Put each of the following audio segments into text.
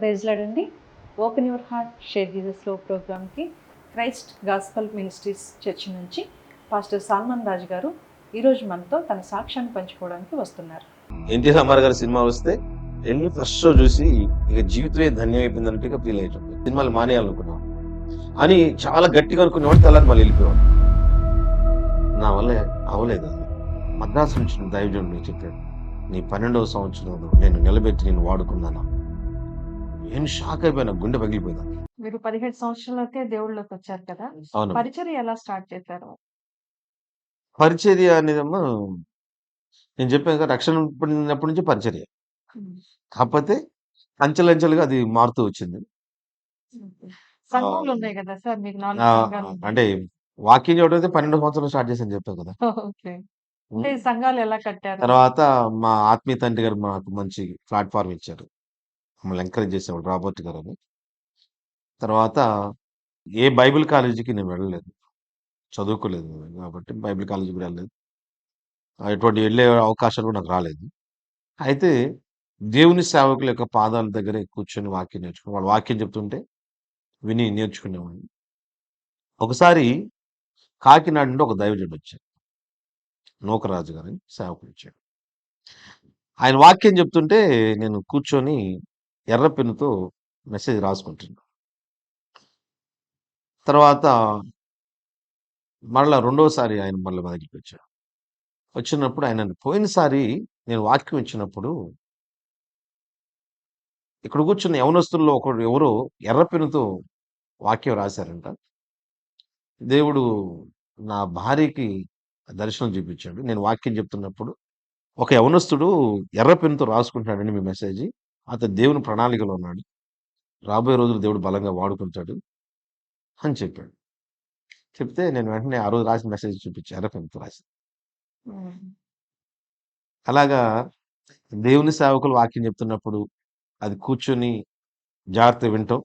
Praise లాడండి. Open your heart share Jesus లో ప్రోగ్రామ్కి క్రైస్ట్ గాస్పల్ మినిస్ట్రీస్ చర్చ్ నుంచి పాస్టర్ సాల్మన్ రాజు గారు ఈరోజు మనతో తన సాక్ష్యాన్ని పంచుకోవడానికి వస్తున్నారు. ఎన్టీ రామారావు గారి సినిమా వస్తే వెళ్ళి ఫస్ట్ షో చూసి ఇక జీవితమే ధన్యమైపోయిందన్నట్టుగా ఫీల్ అయ్యేటప్పుడు సినిమాలు మానేయాలనుకున్నాం అని చాలా గట్టిగా అనుకునేవాడు. తెల్లారి మళ్ళీ వెళ్ళిపోయాడు. నా వల్ల అవలేదు. అది మద్రాసు నుంచి దైవజనుడు చెప్పాడు, నీ 12వ సంవత్సరంలో నేను నిలబెట్టి నేను వాడుకున్నాను. నేను షాక్ అయిపోయినా, గుండె పగిలిపోయింది. మీరు 17 సంవత్సరాలకే దేవుళ్ళలోకి వచ్చారు కదా, అవును. పరిచర్య ఎలా స్టార్ట్ చేశారు? పరిచర్య అనేదమ్మా నేను చెప్పాను కదా, రక్షణ పొందినప్పటి నుంచి పరిచర్య. కాకపోతే అంచెలంచెలుగా అది మారుతూ వచ్చింది. సంఘాలు ఉన్నాయి కదా సార్, మీకు 4 సంఘాలు ఉన్నాయి. అంటే వాక్యం చెప్పడం అయితే 12 సంవత్సరాలు స్టార్ట్ చేశాను చెప్పాను కదా. ఓకే. అంటే ఈ సంఘాలు ఎలా కట్టారు? తర్వాత మా ఆత్మీయ తండ్రి గారు మాకు మంచి ప్లాట్ఫామ్ ఇచ్చారు. మమ్మల్ని ఎంకరేజ్ చేసేవాడు, రాబర్ట్ గారు అని. తర్వాత ఏ బైబిల్ కాలేజీకి నేను వెళ్ళలేదు, చదువుకోలేదు కాబట్టి బైబిల్ కాలేజీకి వెళ్ళలేదు. ఎటువంటి వెళ్ళే అవకాశాలు కూడా నాకు రాలేదు. అయితే దేవుని సేవకుల యొక్క పాదాల దగ్గర కూర్చొని వాక్యం నేర్చుకుని వాళ్ళు వాక్యం చెప్తుంటే విని నేర్చుకునేవాడిని. ఒకసారి కాకినాడ నుండి ఒక దైవజనుడు వచ్చాడు, నూకరాజు గారు అని సేవకుడు వచ్చాడు. ఆయన వాక్యం చెప్తుంటే నేను కూర్చొని ఎర్ర పెన్నుతో మెసేజ్ రాసుకుంటున్నాను. తర్వాత మళ్ళా రెండోసారి ఆయన మళ్ళీ మొదటికి వచ్చాడు. వచ్చినప్పుడు ఆయన పోయినసారి నేను వాక్యం ఇచ్చినప్పుడు ఇక్కడ కూర్చున్న యవనస్తుల్లో ఒకడు ఎవరో ఎర్ర పెన్నుతో వాక్యం రాశారంట. దేవుడు నా భార్యకి దర్శనం చూపించాడు. నేను వాక్యం చెప్తున్నప్పుడు ఒక యవనస్తుడు ఎర్ర పెన్నుతో రాసుకుంటున్నాడని మీ మెసేజ్, అతను దేవుని ప్రణాళికలో ఉన్నాడు, రాబోయే రోజులు దేవుడు బలంగా వాడుకుంటాడు అని చెప్పాడు. చెప్తే నేను వెంటనే ఆ రోజు రాసిన మెసేజ్ చూపించాను, ఎర్ర పెన్నుతో రాసి. అలాగా దేవుని సేవకులు వాక్యం చెప్తున్నప్పుడు అది కూర్చొని జాగ్రత్త వింటాం.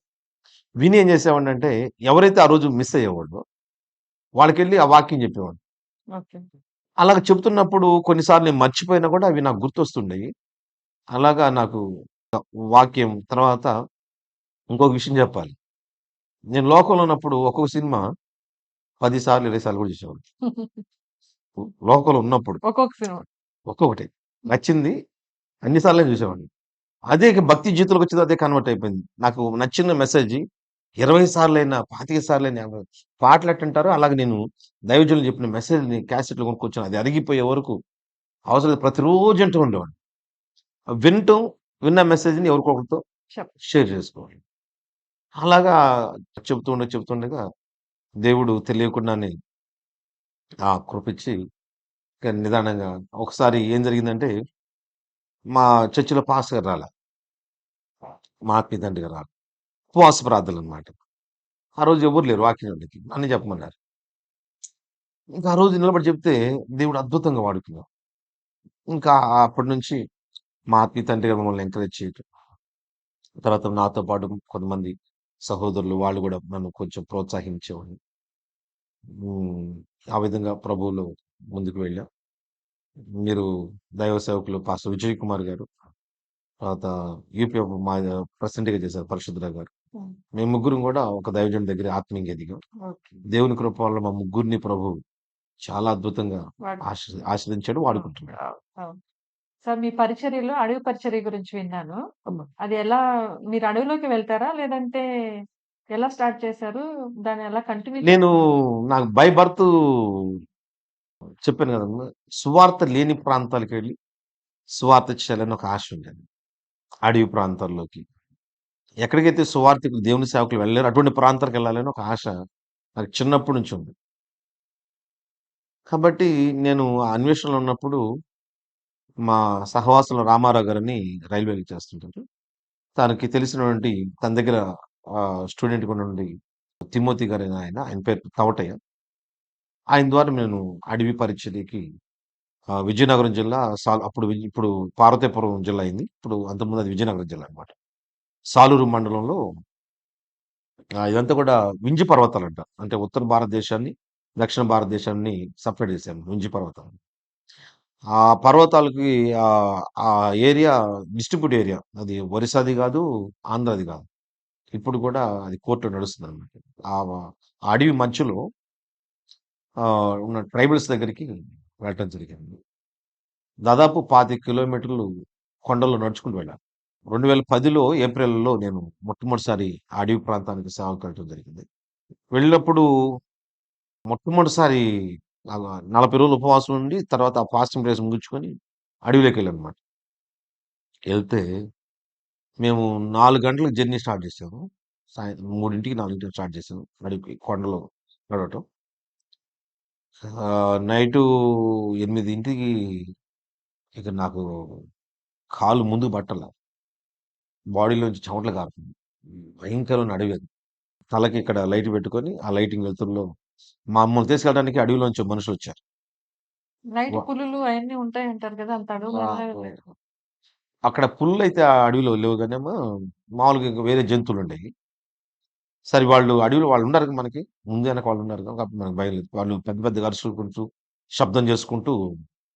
విని ఏం చేసేవాడిని అంటే, ఎవరైతే ఆ రోజు మిస్ అయ్యేవాడో వాళ్ళకెళ్ళి ఆ వాక్యం చెప్పేవాడు. అలాగ చెప్తున్నప్పుడు కొన్నిసార్లు నేను మర్చిపోయినా కూడా అవి నాకు గుర్తొస్తుండేవి. అలాగా నాకు వాక్యం తర్వాత ఇంకొక విషయం చెప్పాలి. నేను లోకంలో ఉన్నప్పుడు ఒక్కొక్క సినిమా 10 సార్లు 20 సార్లు కూడా చూసేవాడు. లోకంలో ఉన్నప్పుడు ఒక్కొక్క సినిమా ఒక్కొక్కటి నచ్చింది అన్నిసార్లు చూసేవాడిని. అదే భక్తి జీవితంలోకి వచ్చింది, అదే కన్వర్ట్ అయిపోయింది. నాకు నచ్చిన మెసేజ్ 20 సార్లైనా 25 సార్లైనా పాటలు ఎట్టంటారో అలాగే నేను దైవజనులు చెప్పిన మెసేజ్ని క్యాసెట్లు కొనుక్కొచ్చాను. అది అరిగిపోయే వరకు అవసరం ప్రతిరోజు అంటూ ఉండేవాడిని. వినటం, విన్న మెసేజ్ని ఎవరికొకరితో షేర్ చేసుకోవాలి. అలాగా చెప్తుండగా దేవుడు తెలియకుండానే ఆ కృపిచ్చి నిదానంగా ఒకసారి ఏం జరిగిందంటే, మా చర్చిలో పాస్టర్ గారు రాలే, మా ఆత్మీయ తండ్రి గారు రాలే. ఉపవాస ప్రార్థనలు అనమాట. ఆ రోజు ఎవరు లేరు వాక్యానికి, నన్ను చెప్పమన్నారు. ఇంకా ఆ రోజు నిలబడి చెప్తే దేవుడు అద్భుతంగా వాడుకున్నాడు. ఇంకా అప్పటి నుంచి మా ఆత్మీయ తండ్రి గారు మమ్మల్ని ఎంకరేజ్ చేయటం, తర్వాత నాతో పాటు కొంతమంది సహోదరులు వాళ్ళు కూడా నన్ను కొంచెం ప్రోత్సహించేవాడిని. ఆ విధంగా ప్రభువులో ముందుకు వెళ్ళాం. మీరు దైవ సేవకులు పాస్టర్ విజయ్ కుమార్ గారు, తర్వాత యూపీ మా ప్రెసిడెంట్గా చేశారు పరిశుద్ధరావు గారు. మేము ముగ్గురం కూడా ఒక దైవజనుడి దగ్గర ఆత్మీయంగా ఎదిగాం. దేవుని కృప వల్ల మా ముగ్గురిని ప్రభు చాలా అద్భుతంగా ఆశ్రదించాడు, వాడుకుంటున్నాడు. సార్, మీ పరిచర్యలో అడవి పరిచర్య గురించి విన్నాను. అది ఎలా, మీరు అడవిలోకి వెళ్తారా లేదంటే ఎలా స్టార్ట్ చేశారు, దాన్ని ఎలా కంటిన్యూ? నేను నాకు బై బర్త్ చెప్పాను కదమ్మా, సువార్త లేని ప్రాంతాలకు వెళ్ళి సువార్త చేయాలని ఒక ఆశ ఉండేది. అడవి ప్రాంతాల్లోకి ఎక్కడికైతే సువార్తికులు దేవుని సేవకులు వెళ్ళలేరు అటువంటి ప్రాంతాలకు వెళ్ళాలని ఒక ఆశ నాకు చిన్నప్పటి నుంచి ఉంది. కాబట్టి నేను ఆ అన్వేషణలో ఉన్నప్పుడు మా సహవాసులు రామారావు గారిని రైల్వేకి చేస్తుంటారు. తనకి తెలిసినటువంటి తన దగ్గర స్టూడెంట్ ఉన్నటువంటి తిమోతి గారు ఆయన పేరు తవటయ్య. ఆయన ద్వారా నేను అడవి పరిచర్యకి విజయనగరం జిల్లా ఇప్పుడు పార్వతీపురం జిల్లా అయింది. ఇప్పుడు అంతకుముందు అది విజయనగరం జిల్లా అనమాట. సాలూరు మండలంలో ఇదంతా కూడా వింజి పర్వతాలు అంట. అంటే ఉత్తర భారతదేశాన్ని దక్షిణ భారతదేశాన్ని సపరేట్ చేశాను వింజి పర్వతాలు. ఆ పర్వతాలకి ఆ ఏరియా డిస్ట్రిబ్యూట్ ఏరియా. అది ఒరిస్సాది గాదు, ఆంధ్రాది గాదు. ఇప్పుడు కూడా అది కోర్ట్‌లో నడుస్తుందనమాట. ఆ వ ఆ అడవి మధ్యలో ఉన్న ట్రైబల్స్ దగ్గరికి వెళ్ళటం జరిగింది. దాదాపు 25 కిలోమీటర్లు కొండల్లో నడుచుకుంటూ వెళ్ళాలి. 2010లో ఏప్రిల్‌లో నేను మొట్టమొదటిసారి ఆ అడవి ప్రాంతానికి సేవకి వెళ్ళటం జరిగింది. వెళ్ళినప్పుడు మొట్టమొదటిసారి 40 రోజులు ఉపవాసం ఉండి, తర్వాత ఆ ఫాస్టింగ్ డేస్ ముగించుకొని అడవిలోకెళ్ళాననమాట. ఎళ్తే మేము 4 గంటలకు జర్నీ స్టార్ట్ చేసాము. సాయంత్రం 3:00, 4:00 స్టార్ట్ చేసాము. అడవికి కొండలో నడవటం. నైటు 8:00కి ఇక నాకు కాలు ముందుకు పట్టల. బాడీలోంచి చెమటలు కారుతుంది. భయంకరమైన అడవి అది. తలకి ఇక్కడ లైట్ పెట్టుకొని, ఆ లైటింగ్ వెలుతురులో మమ్మల్ని తీసుకెళ్ళడానికి అడవిలోంచి మనుషులొచ్చారు. నైట్ వ పులులు అయన్నీ ఉంటాయంటారు కదా! అంత అడవులు ఆ! ఎళ్ళలేదు. అక్కడ పులులైతే ఆ అడవిలో లేవు గానేమో, మామూలుగా ఇంక వేరే జంతువులుండేయి. సరే వాళ్ళు అడవిలో వాళ్ళున్నారు మనకి. ముందు వెనక వాళ్ళున్నారు కాబట్టి మనకు భయం లేదు. వాళ్ళు పెద్ద పెద్దగా అరుచుకుంటూ, శబ్దం చేసుకుంటూ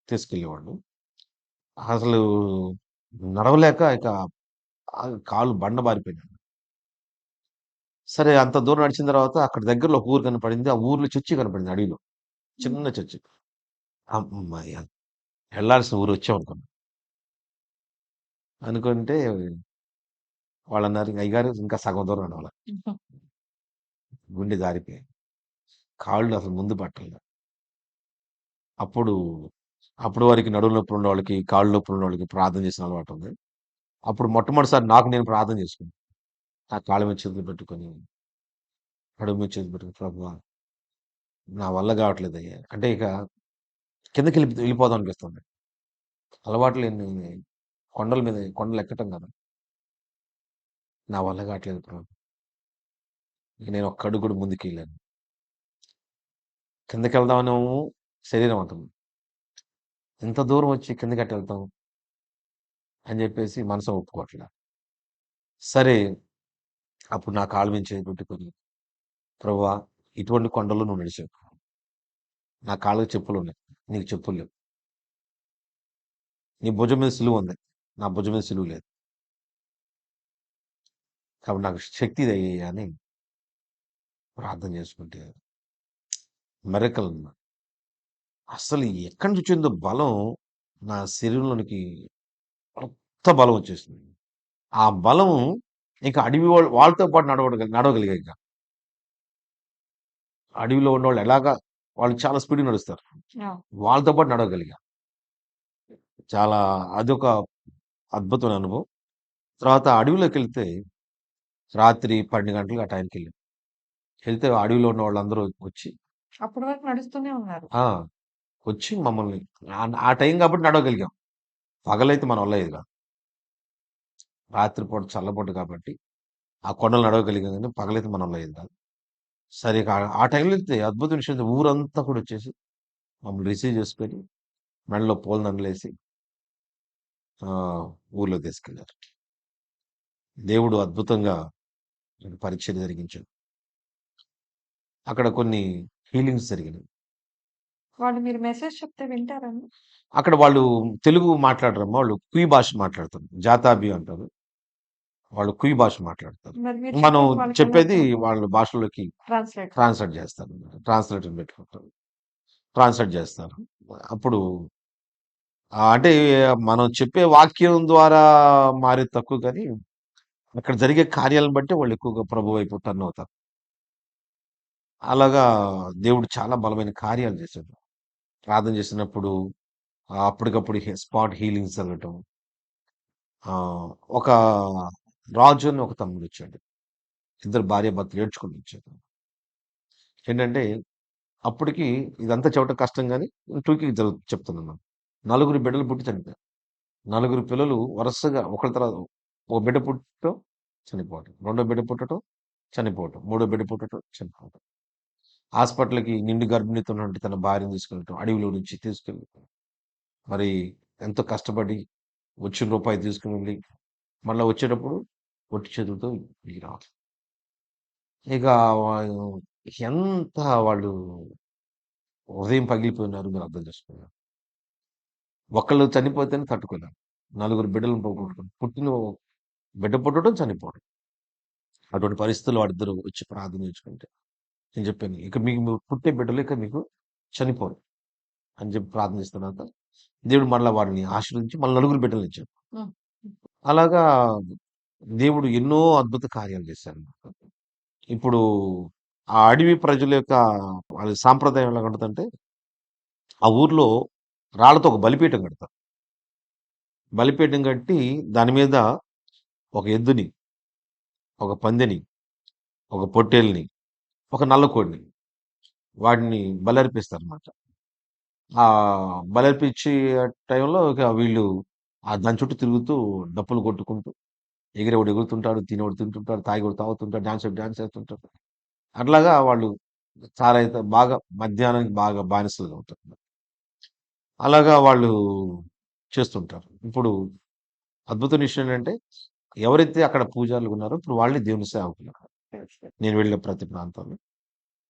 తీసుకెళ్ళేవాళ్ళు. అసలు నడవలేక ఇక కాళ్ళు బండబారిపోయినాయి. సరే అంత దూరం నడిచిన తర్వాత అక్కడ దగ్గరలో ఒక ఊరు కనపడింది. ఆ ఊర్లో చర్చి కనపడింది అడవిలో. హ్మ్. చిన్న చర్చి. హమ్మయ్య! ఎళ్ళాల్సిన ఊరొచ్చామనుకున్నా. అనుకుంటే వాళ్ళన్నారు, "అయ్యగారు ఇంకా సగం దూరం నడవాలి." హుహు. గుండె జారిపోయింది. కాళ్ళు అసలు ముందు పట్టలేదు. అప్పుడు అప్పటి వరకు నడుము నొప్పులు ఉన్నోళ్ళకి, కాళ్ళు నొప్పులు ఉన్నోళ్ళకి ప్రార్థన చేసిన అలవాటుంది. అప్పుడు మొట్టమొదటిసారి నాకు నేను ప్రార్థన చేసుకున్నా. నా కాళ్ళ మీద చేతులు పెట్టుకొని, నడుము మీద చేతులు పెట్టుకొని, ప్రభువా! నా వల్ల కావట్లేదయ్యా. అంటే ఇక వెళ్ళిపోదాం అనిపిస్తుంది. అలవాటు లేని కొండలు ఎక్కటం కదా! నా వల్ల కావట్లేదు ప్రభు. ఇక నేను ఒక్క అడుగు కూడా ముందుకెళ్ళాను. కిందకెళ్దామనేమో శరీరం అంటుంది. ఇంత దూరం వచ్చి కిందకెట్ట వెళ్తాం అని చెప్పేసి మనసు ఒప్పుకోవట్లే. సరే అప్పుడు నా కాళ్ళ మీద చేయి పెట్టుకొని, ప్రభువా! ఇటువంటి కొండల్లో నువ్వు నడిచావు. నా కాళ్ళకి చెప్పులున్నాయి. నీకు చెప్పులు లేవు. నీ భుజం మీద సిలువ ఉంది. నా భుజం మీద సిలువ లేదు. కాబట్టి నాకు శక్తి దయచేయి అని ప్రార్థన చేసుకుంటే మిరకల్ అన్నమాట. అస్సలు ఎక్కడి నుంచి వచ్చిందో బలం నా శరీరంలోనికి కొత్త బలం వచ్చేసింది. ఆ బలం ఇక అడవి వాళ్ళతో పాటు నడవగలిగా ఇక. అడవిలో ఉన్నోళ్ళు ఎలాగా వాళ్ళు చాలా స్పీడ్‌గా నడుస్తారు. ఆ! వాళ్ళతో పాటు నడవగలిగా. చాలా అదొక అద్భుతమైన అనుభవం. తర్వాత అడవిలోకెళ్తే రాత్రి 12 గంటలకు ఆ టైంకెళ్ళాం. వెళ్తే అడవిలో ఉన్న వాళ్ళందరూ వచ్చి అప్పటి వరకు నడుస్తూనే ఉన్నారు. ఆ! వచ్చి మమ్మల్ని ఆ టైం కాబట్టి నడవగలిగాం. పగలైతే మన వల్ల అయ్యేది కాదు. రాత్రిపూట చల్లబడ్డ కాబట్టి ఆ కొండలు నడవగలిగాం గానీ పగలైతే మన వల్ల అయ్యేది కాదు. సరే ఇక ఆ టైంలో అయితే అద్భుతమైన విషయం ఏంటంటే ఊరంతా కూడా వచ్చేసి మమ్మల్ని రిసీవ్ చేసుకొని మెడలో పూలదండలేసి ఊర్లోకి తీసుకెళ్లారు. దేవుడు అద్భుతంగా పరిచర్య జరిగించాడు. అక్కడ కొన్ని హీలింగ్స్ జరిగినాయి. వాళ్ళు మీరు మెసేజ్ చెప్తే వింటారండి? అక్కడ వాళ్ళు తెలుగు మాట్లాడరమ్మా. వాళ్ళు కుయి భాష మాట్లాడతారు. జాతాబి అంటారు. వాళ్ళు కుయి భాష మాట్లాడతారు. మరి మీరు మనం చెప్పేది వాళ్ళకెలా చెప్పేది అర్థమవుతుంది? వాళ్ళ భాషలోకి ట్రాన్స్‌లేట్. ట్రాన్స్‌లేట్ చేస్తారు. ట్రాన్స్‌లేటర్‌ని పెట్టుకుంటారు. ట్రాన్స్‌లేట్ చేస్తారు. అప్పుడు అంటే మనం చెప్పే వాక్యం ద్వారా మారేది తక్కువ గానీ, అక్కడ జరిగే కార్యాలను బట్టి వాళ్ళు ఎక్కువగా ప్రభు వైపు టర్న్ అవుతారు. అలాగా దేవుడు చాలా బలమైన కార్యాలు చేశాడు. ప్రార్థన చేసినప్పుడు అప్పటికప్పుడు స్పాట్ హీలింగ్స్ జరగటం. ఒక రాజు అని ఒక తమ్ముడొచ్చాడు. ఇద్దరు భార్యాభర్తలు ఏడ్చుకుంటూ వచ్చారు. ఏంటంటే అప్పటికి ఇదంతా చెప్పడం కష్టం గానీ, టూకీగా చెప్తున్నాను. నలుగురు బిడ్డలు పుట్టి చనిపోయారు. నలుగురు పిల్లలు వరుసగా ఒకళ్ళ తర్వాత ఒక బిడ్డ పుట్టడం, చనిపోవటం. రెండో బిడ్డ పుట్టడం, చనిపోవటం. మూడో బిడ్డ పుట్టడం, చనిపోవటం. హాస్పిటల్‌కి నిండు గర్భిణితో ఉన్నటువంటి తన భార్యను తీసుకెళ్ళటం. అడవిలో నుంచి తీసుకెళ్ళి మరి ఎంతో కష్టపడి వచ్చిన రూపాయి తీసుకొనెళ్ళి, మళ్ళా వచ్చేటప్పుడు ఒట్టి చేతులతో ఇంటికి రావాలి. ఇక వాళ్ళు ఎంత వాళ్ళు హృదయం పగిలిపోయినారో మీరు అర్థం చేసుకోండి. ఒకళ్ళు చనిపోతేనే తట్టుకోలేరు. నలుగురు బిడ్డలను పోగొట్టుకుని పుట్టిన బిడ్డ పుట్టడం చనిపోవడం. అటువంటి పరిస్థితుల్లో వాడిద్దరూ వచ్చి ప్రార్థన చేసుకుంటే నేను చెప్పాను, ఇక మీకు పుట్టే బిడ్డలు ఇక మీకు చనిపోరు అని చెప్పి ప్రార్థన చేసిన తర్వాత దేవుడు మరలా వాడిని ఆశీర్వదించి మళ్ళీ నలుగురు బిడ్డలను ఇచ్చాడు. హ్మ్. అలాగా దేవుడు ఎన్నో అద్భుత కార్యాలు చేశారు. ఇప్పుడు ఆ అడవి ప్రజల యొక్క వాళ్ళ సాంప్రదాయం ఎలా ఉంటుందంటే, ఆ ఊర్లో రాళ్ళతో ఒక బలిపీఠం కడతారు. బలిపీఠం కట్టి దాని మీద ఒక ఎద్దుని, ఒక పందిని, ఒక పొట్టేలుని, ఒక నల్ల కోడిని వాటిని బలర్పిస్తారనమాట. ఆ బలర్పించే టైంలో ఇక వీళ్ళు దాని చుట్టూ తిరుగుతూ డప్పులు కొట్టుకుంటూ ఎగిరేవాడు ఎగురుతుంటాడు, తినేవాడు తింటుంటాడు, తాగేవాడు తాగుతుంటాడు, డాన్స్ డాన్స్ చేస్తుంటారు. అట్లాగా వాళ్ళు చాలైతే బాగా మద్యానానికి బాగా బానిసలుగా ఉంటారు. అలాగా వాళ్ళు చేస్తుంటారు. ఇప్పుడు అద్భుతం విషయం ఏంటంటే, ఎవరైతే అక్కడ పూజారులు ఉన్నారో ఇప్పుడు వాళ్ళే దేవుని సేవకులు. నేను వెళ్ళిన ప్రతి ప్రాంతంలో.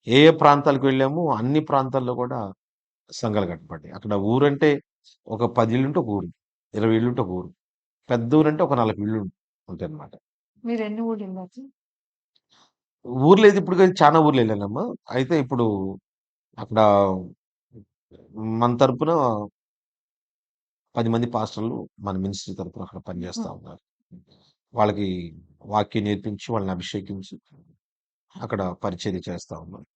ఏ ఏ ప్రాంతాలకు వెళ్ళామో అన్ని ప్రాంతాల్లో కూడా సంఘాలు కట్టబడ్డాయి. అక్కడ ఊరంటే ఒక 10 ఇళ్ళుంటే ఒక ఊరు. 20 ఇళ్ళుంటే ఒక ఊరు. పెద్ద ఊరంటే ఒక 40 ఇళ్ళు ఉంటాయన్నమాట. మీరు ఎన్ని ఊళ్ళు వెళ్ళారు? ఊర్లో అయితే ఇప్పుడు చాలా ఊర్లు వెళ్ళానమ్మా. అయితే ఇప్పుడు అక్కడ మన తరపున 10 మంది పాస్టర్లు మన మినిస్ట్రీ తరపున అక్కడ పనిచేస్తా ఉన్నారు. వాళ్ళకి వాక్యం నేర్పించి, వాళ్ళని అభిషేకించి అక్కడ పరిచర్య చేస్తా ఉన్నారు.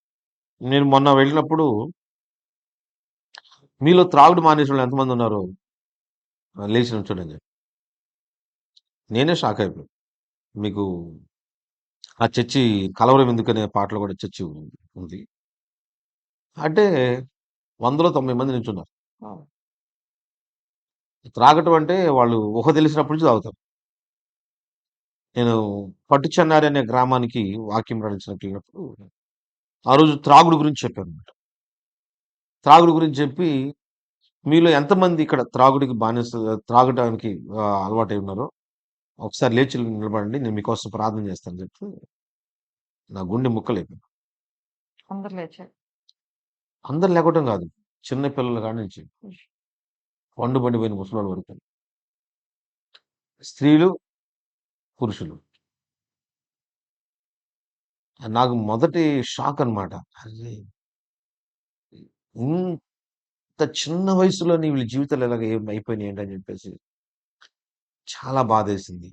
నేను మొన్న వెళ్ళినప్పుడు మీలో త్రాగుడు మానేసిన వాళ్ళు ఎంతమంది ఉన్నారు? లేచి నుంచోండి. నేనే షాక్ అయిపోయాను. మీకు ఆ చర్చి 'కలవరం ఎందుకనే' పాటలో కూడా చర్చి ఉంది. అంటే 100లో 90 మంది నించున్నారు. త్రాగటం అంటే వాళ్ళు ఊహ తెలిసినప్పటి నుంచి తాగుతారు. నేను పట్టుచెన్నారి అనే గ్రామానికి వాక్యం ప్రకటించడానికి వెళ్ళినప్పుడు ఆ రోజు త్రాగుడు గురించి చెప్పానన్నమాట. త్రాగుడు గురించి చెప్పి మీలో ఎంతమంది ఇక్కడ త్రాగుడికి బానిస త్రాగటానికి అలవాటై ఉన్నారో ఒకసారి లేచి నిలబడండి, నేను మీకోసం ప్రార్థన చేస్తానని చెప్పి నా గుండె ముక్కలైపోయింది. అందరు లేచారు. అందరు లేకటం కాదు, చిన్న పిల్లల కాడి నుంచి పండు పండిపోయిన ముసలోళ్ళ వరకు, స్త్రీలు, పురుషులు. నాకు మొదటి షాక్ అన్నమాట. అరే! ఇంత చిన్న వయసులోనే వీళ్ళ జీవితాలు ఎలాగ అయిపోయినాయి అని చెప్పేసి చాలా బాధేసింది.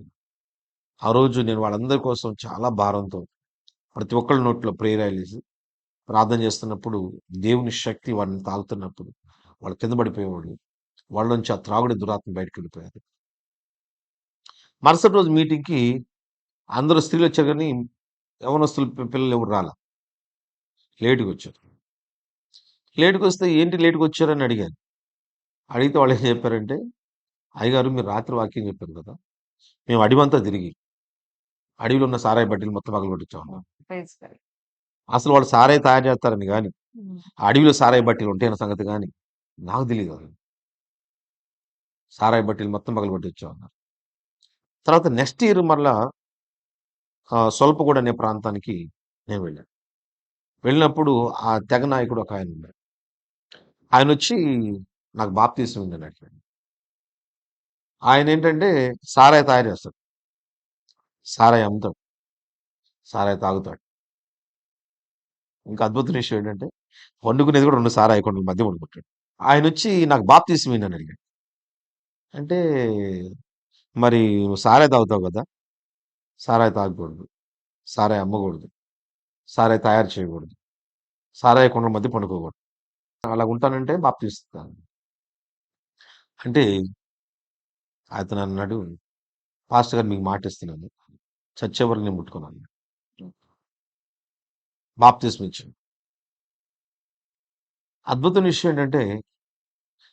ఆ రోజు నేను వాళ్ళందరి కోసం చాలా భారంతో ప్రతి ఒక్కళ్ళ నోట్లో ప్రేయర్ ఆయిలేసి ప్రార్థన చేస్తున్నప్పుడు దేవుని శక్తి వాళ్ళని తాకుతున్నప్పుడు వాళ్ళు కింద పడిపోయేవాళ్ళు. వాళ్ళ నుంచి ఆ త్రాగుడి దురాత్మ బయటకు వెళ్ళిపోయారు. మరుసటి రోజు మీటింగ్‌కి అందరూ స్త్రీలు వచ్చారు కానీ యవ్వనస్తులు పిల్లలు ఎవరు రాలా. లేట్‌గా వచ్చారు. లేట్‌గా వస్తే ఏంటి లేట్‌గా వచ్చారని అడిగాను. అడిగితే వాళ్ళు ఏం చెప్పారంటే, అయ్యగారు మీరు రాత్రి వాక్యం చెప్పారు కదా! మేము అడవంతా తిరిగి అడవిలో ఉన్న సారాయి బట్టీలు మొత్తం పగలగొట్టించామన్నారు. Praise God. అసలు వాళ్ళు సారాయి తయారు చేస్తారని గాని, హ్మ్. అడవిలో సారాయి బట్టీలు ఉంటాయన్న సంగతి గాని నాకు తెలీదు. సారాయి బట్టీలు మొత్తం పగలగొట్టించామన్నారు. తర్వాత నెక్స్ట్ ఇయర్ మరలా స్వల్పగూడ అనే ప్రాంతానికి నేను వెళ్ళాను. వెళ్ళినప్పుడు ఆ తెగ నాయకుడు ఒకాయన ఉన్నాడు. ఆయనొచ్చి నాకు బాప్తీసం ఇమ్మని అడిగాడు. ఆయనేంటంటే సారాయి తయారు చేస్తాడు. సారాయి అమ్ముతాడు. సారాయి తాగుతాడు. ఇంకా అద్భుతమైన విషయం ఏంటంటే వండుకునేది కూడా 2 సారాయి కొండల మధ్య వండుకుంటాడు. ఆయనొచ్చి నాకు బాప్తీసం ఇమ్మని అడిగాడు. అంటే మరి నువ్వు సారాయి తాగుతావు కదా! సారాయి తాగకూడదు. సారాయి అమ్మకూడదు. సారాయి తయారు చేయకూడదు. సారాయి కొండల మధ్య పండుకోకూడదు. అలాగుంటానంటే బాప్తీసం ఇస్తాను. అంటే అతను అన్నాడు, పాస్టర్ గారు మీకు మాటిస్తున్నాను. చచ్చే వరకు నేను ముట్టుకోనన్నాడు. బాప్తిస్మం ఇచ్చాడు. అద్భుతమైన విషయం ఏంటంటే,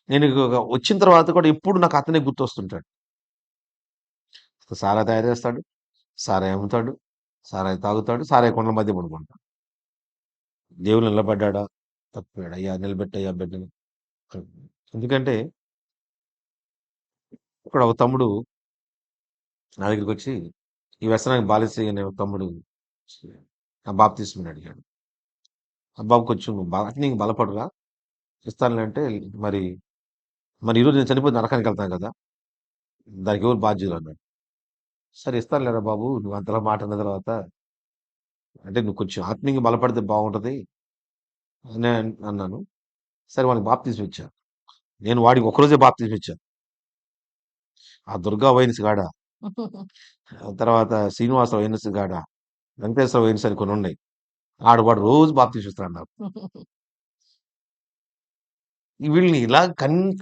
నేను వచ్చిన తర్వాత కూడా ఎప్పుడు నాకు అతనే గుర్తొస్తుంటాడు. సారాయి తయారు చేస్తాడు, సారాయి అమ్ముతాడు, సారాయి తాగుతాడు, సారాయి కొండల మధ్య పడుకుంటాడు. దేవుడు నిలబడ్డాడా? తప్పిపోయాడు. అయ్యా నిలబెట్టయ్యా బిడ్డని. ఎందుకంటే ఇక్కడ ఒక తమ్ముడు నా దగ్గరికి వచ్చి ఈ వ్యసనానికి బాలిస అనే ఒక తమ్ముడు నా బాప్తిస్మని అడిగాడు. ఆ బాబు కొంచెం నీకు బలపడరా ఇస్తానులే అంటే మరి మరి ఈరోజు నేను చనిపోయి నరకానికి వెళ్తాను కదా! దానికి ఎవరు బాధ్యులు అన్నాడు. సరే ఇస్తానులేరా బాబు నువ్వు అంతలా మాట అన్న తర్వాత అంటే నువ్వు కొంచెం ఆత్మీయంగా బలపడితే బాగుంటది అని అన్నాను. సరే వానికి బాప్తిజం ఇచ్చా. నేను వాడికి ఒక్కరోజే బాప్తిజం ఇచ్చా. ఆ దుర్గా వైన్స్ కాడ, తర్వాత శ్రీనివాసరావు వైన్స్ కాడ, వెంకటేశ్వర వైన్స్ అని కొన్ని ఉన్నాయి. వాడు రోజు బాప్తిజం ఇస్తున్నాడు నాకు. వీళ్ళని ఇలా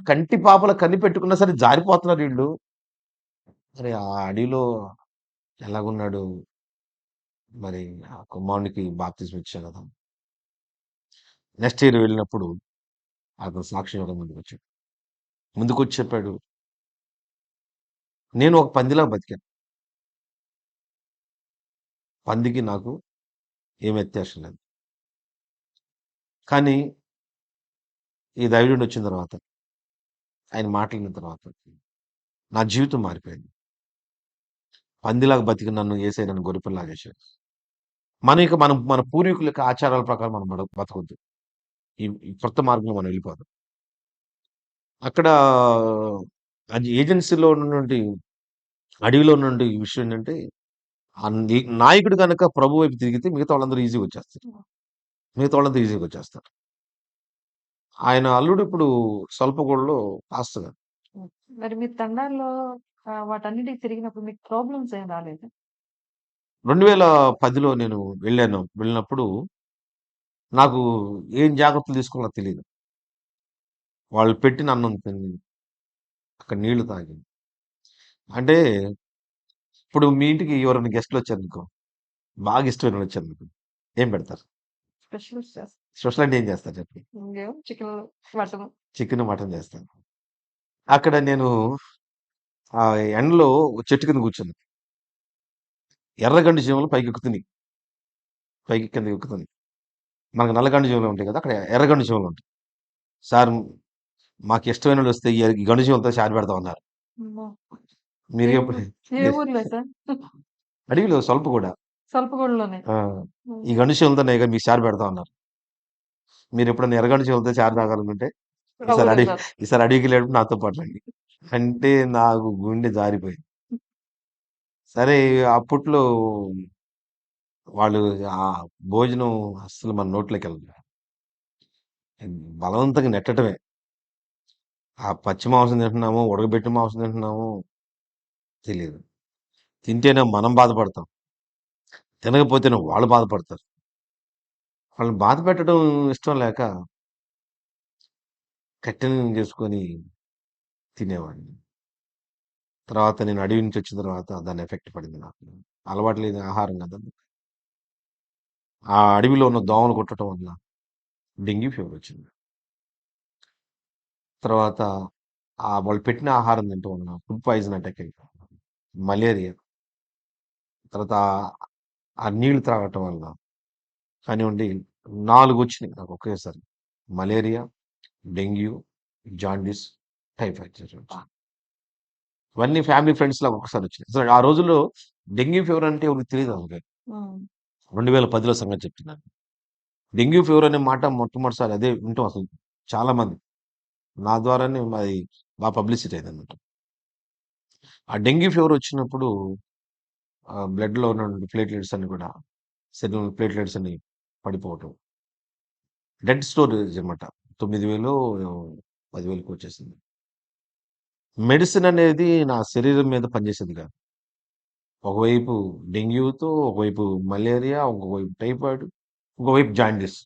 కంటి పాపల కన్ని పెట్టుకున్నా సరే జారిపోతున్నారు వీళ్ళు. మరి ఆ అడవిలో ఎలాగున్నాడు మరి ఆ కుమారునికి బాప్తిజం ఇచ్చా కదా! నెక్స్ట్ ఇయర్ వెళ్ళినప్పుడు అతను సాక్ష్యం ఇవ్వడం ముందుకొచ్చాడు. ముందుకొచ్చి చెప్పాడు, నేను ఒక పందిలా బతికాను. పందికి నాకు ఏం వ్యత్యాసం లేదు. కానీ ఈ దైవజనుడు వచ్చిన తర్వాత, ఆయన మాటలు విన్న తర్వాత నా జీవితం మారిపోయింది. పందిలాగా బతికి నన్ను యేసయ్య నన్ను గొర్రెపిల్లలాగా చేశాడు. మనం మన పూర్వీకుల యొక్క ఆచారాల ప్రకారం మనం బతకొద్దు. ఈ కొత్త మార్గంలో మనం వెళ్ళిపోదాం. అక్కడ అది ఏజెన్సీలో ఉన్నటువంటి అడవిలో ఉన్నటువంటి విషయం ఏంటంటే, ఆ నాయకుడు గనక ప్రభు వైపు తిరిగితే మిగతా వాళ్ళందరూ ఈజీగా వచ్చేస్తారు. మిగతా వాళ్ళంతా ఈజీగా వచ్చేస్తారు. ఆయన అల్లుడు ఇప్పుడు స్వల్పగూడలో పాస్టర్ గారు. మరి మీ తండాల్లో వాటన్నిటికి తిరిగినప్పుడు మీకు ప్రాబ్లమ్స్ ఏం రాలేదా? 2010లో నేను వెళ్ళాను. వెళ్ళినప్పుడు నాకు ఏం జాగ్రత్తలు తీసుకోవాలో తెలీదు. వాళ్ళు పెట్టిన అన్నం తిని, అక్కడ నీళ్లు తాగి అంటే ఇప్పుడు మీ ఇంటికి ఎవరైనా గెస్ట్‌లు వచ్చారనుకో, బాగా ఇష్టమైన వాళ్ళు వచ్చారనుకో, ఏం పెడతారు? స్పెషల్స్ చేస్తారు. స్పెషల్ అంటే ఏం చేస్తారు చెప్పు? ఇంకేం చికెన్, మటన్. చికెన్, మటన్ చేస్తారు. అక్కడ నేను ఆ ఎండలో ఒక చెట్టు కింద కూర్చున్నా. ఎర్రగండి చీమలు పైకెక్కుతున్నాయి. పైకి కిందకి ఎక్కుతున్నాయి. మనకు నల్లగండి చీమలు ఉంటాయి కదా! అక్కడ ఎర్రగండి చీమలు ఉంటాయి. సార్ మాకు ఇష్టమైనోళ్ళు వస్తే ఈ గండు చీమలతో చారు పెడతామన్నారు. అమ్మో! మీరు ఏ ఎప్పుడు ఏ ఊర్లో సార్? అడవిలో స్వల్పగూడ. స్వల్పగూడలోనే. ఆ! ఈ గండు చీమలతోనే ఇగ మీకు చారు పెడతామన్నారు. మీరు ఎప్పుడైనా ఎర్రగండు చీమలతో చారు తాగాలనుకుంటే ఈసారి అవును అడవి సార్. ఈసారి అడవికెళ్ళేటప్పుడు నాతో పాటు రండి. అంటే నాకు గుండె జారిపోయింది. సరే అప్పట్లో వాళ్ళు ఆ భోజనం అస్సలు మన నోట్లోకెళ్ళదు. బలవంతంగా నెట్టటమే. ఆ పచ్చి మాంసం తింటున్నామో, ఉడకబెట్టిన మాంసం తింటున్నామో తెలీదు. తింటేనే మనం బాధపడతాం. తినకపోతేనే వాళ్ళు బాధపడతారు. వాళ్ళని బాధ పెట్టడం ఇష్టం లేక కఠినం చేసుకొని తినేవాడిని. తర్వాత నేను అడవి నుంచి వచ్చిన తర్వాత దాని ఎఫెక్ట్ పడింది నాకు. అలవాటు లేని ఆహారం కదా! ఆ అడవిలో ఉన్న దోమలు కుట్టడం వల్ల డెంగ్యూ ఫీవర్ వచ్చింది. తర్వాత వాళ్ళు పెట్టిన ఆహారం తినటం వలన ఫుడ్ పాయిజన్ అటాక్ అయింది. మలేరియా. తర్వాత ఆ నీళ్లు త్రాగటం వల్ల కానివ్వండి 4 వచ్చినాయి నాకు ఒకేసారి. మలేరియా, డెంగ్యూ, జాండీస్, టైఫాయిడ్ జ్వరం. ఇవన్నీ ఫ్యామిలీ ఫ్రెండ్స్‌లాగా ఒక్కసారి వచ్చినాయి. అసలు ఆ రోజుల్లో డెంగ్యూ ఫీవర్ అంటే ఎవరికీ తెలీదు అసలుకి. 2010లో సంగతి చెప్తున్నాను. డెంగ్యూ ఫీవర్ అనే మాట మొట్టమొదటిసారి అదే వింటాం అసలు చాలా మంది. నా ద్వారానే అది పబ్లిసిటీ అయిందన్నమాట. ఆ డెంగ్యూ ఫీవర్ వచ్చినప్పుడు బ్లడ్‌లో ఉన్న ప్లేట్‌లెట్స్ అన్నీ కూడా శరీరంలో ప్లేట్‌లెట్స్ అన్నీ పడిపోవటం. డెడ్ స్టోరేజ్ అన్నమాట. 9,000 10,000కి వచ్చేసింది. మెడిసిన్ అనేది నా శరీరం మీద పనిచేసేది కాదు. ఒకవైపు డెంగ్యూతో, ఒకవైపు మలేరియా, ఒకవైపు టైఫాయిడ్, ఇంకోవైపు జాండీస్.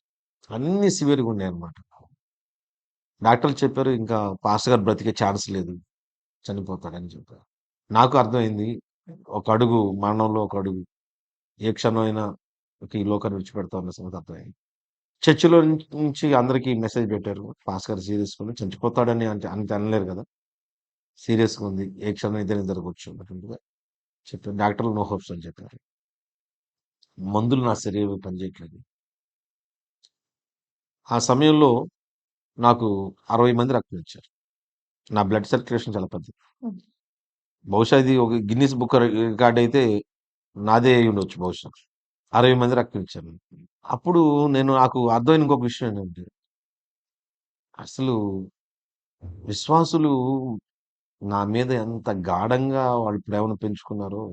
అన్నీ సివియర్‌గా ఉన్నాయన్నమాట. డాక్టర్లు చెప్పారు ఇంకా పాస్టర్ గారు బ్రతికే ఛాన్స్ లేదు. చనిపోతాడని చెప్పారు. నాకు అర్థమైంది. ఒక అడుగు మరణంలో ఒక అడుగు. ఏ క్షణమైనా ఈ లోకాన్ని విడిచిపెడతాం అన్న సంగతి అర్థమైంది. చర్చిలో నుంచి అందరికి మెసేజ్ పెట్టారు. పాస్టర్ గారు సీరియస్‌గా ఉంది. చచ్చిపోతాడని అంత అనలేరు కదా! సీరియస్‌గా ఉంది. ఏ క్షణం ఏదైనా జరగొచ్చు అన్నట్టుగా చెప్పారు. డాక్టర్లు నో హోప్స్ అని చెప్పారు. మందులు నా శరీరం పనిచేయట్లేదు. ఆ సమయంలో నాకు 60 మంది రక్తం ఇచ్చారు. నా బ్లడ్ సర్క్యులేషన్ చాలా పెద్దది. బహుశా ఇది ఒక గిన్నిస్ బుక్ రికార్డ్ అయితే నాదే అయ్యుండొచ్చు బహుశా. 60 మంది రక్తం ఇచ్చారు. అప్పుడు నాకు అర్థమైన ఇంకొక విషయం ఏంటంటే, అసలు విశ్వాసులు నా మీద ఎంత గాఢంగా వాళ్ళు ప్రేమను పెంచుకున్నారో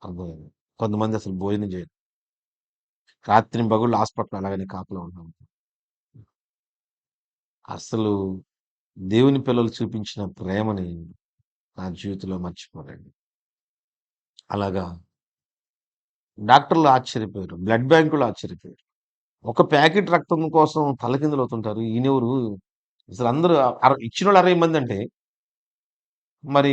అర్థమైంది. కొంతమంది అసలు భోజనం చేయరు. రాత్రింబగళ్ళు హాస్పిటల్ అలాగనే కాపలా ఉన్నాం. అసలు దేవుని పిల్లలు చూపించిన ప్రేమని నా జీవితంలో మర్చిపోలేను. అలాగా డాక్టర్లు ఆశ్చర్యపోయారు. బ్లడ్ బ్యాంకులు ఆశ్చర్యపోయారు. ఒక ప్యాకెట్ రక్తం కోసం తలకిందులవుతుంటారు. ఈయనెవరు? అసలు అందరూ ఇచ్చినోళ్ళు 60 మంది అంటే, మరి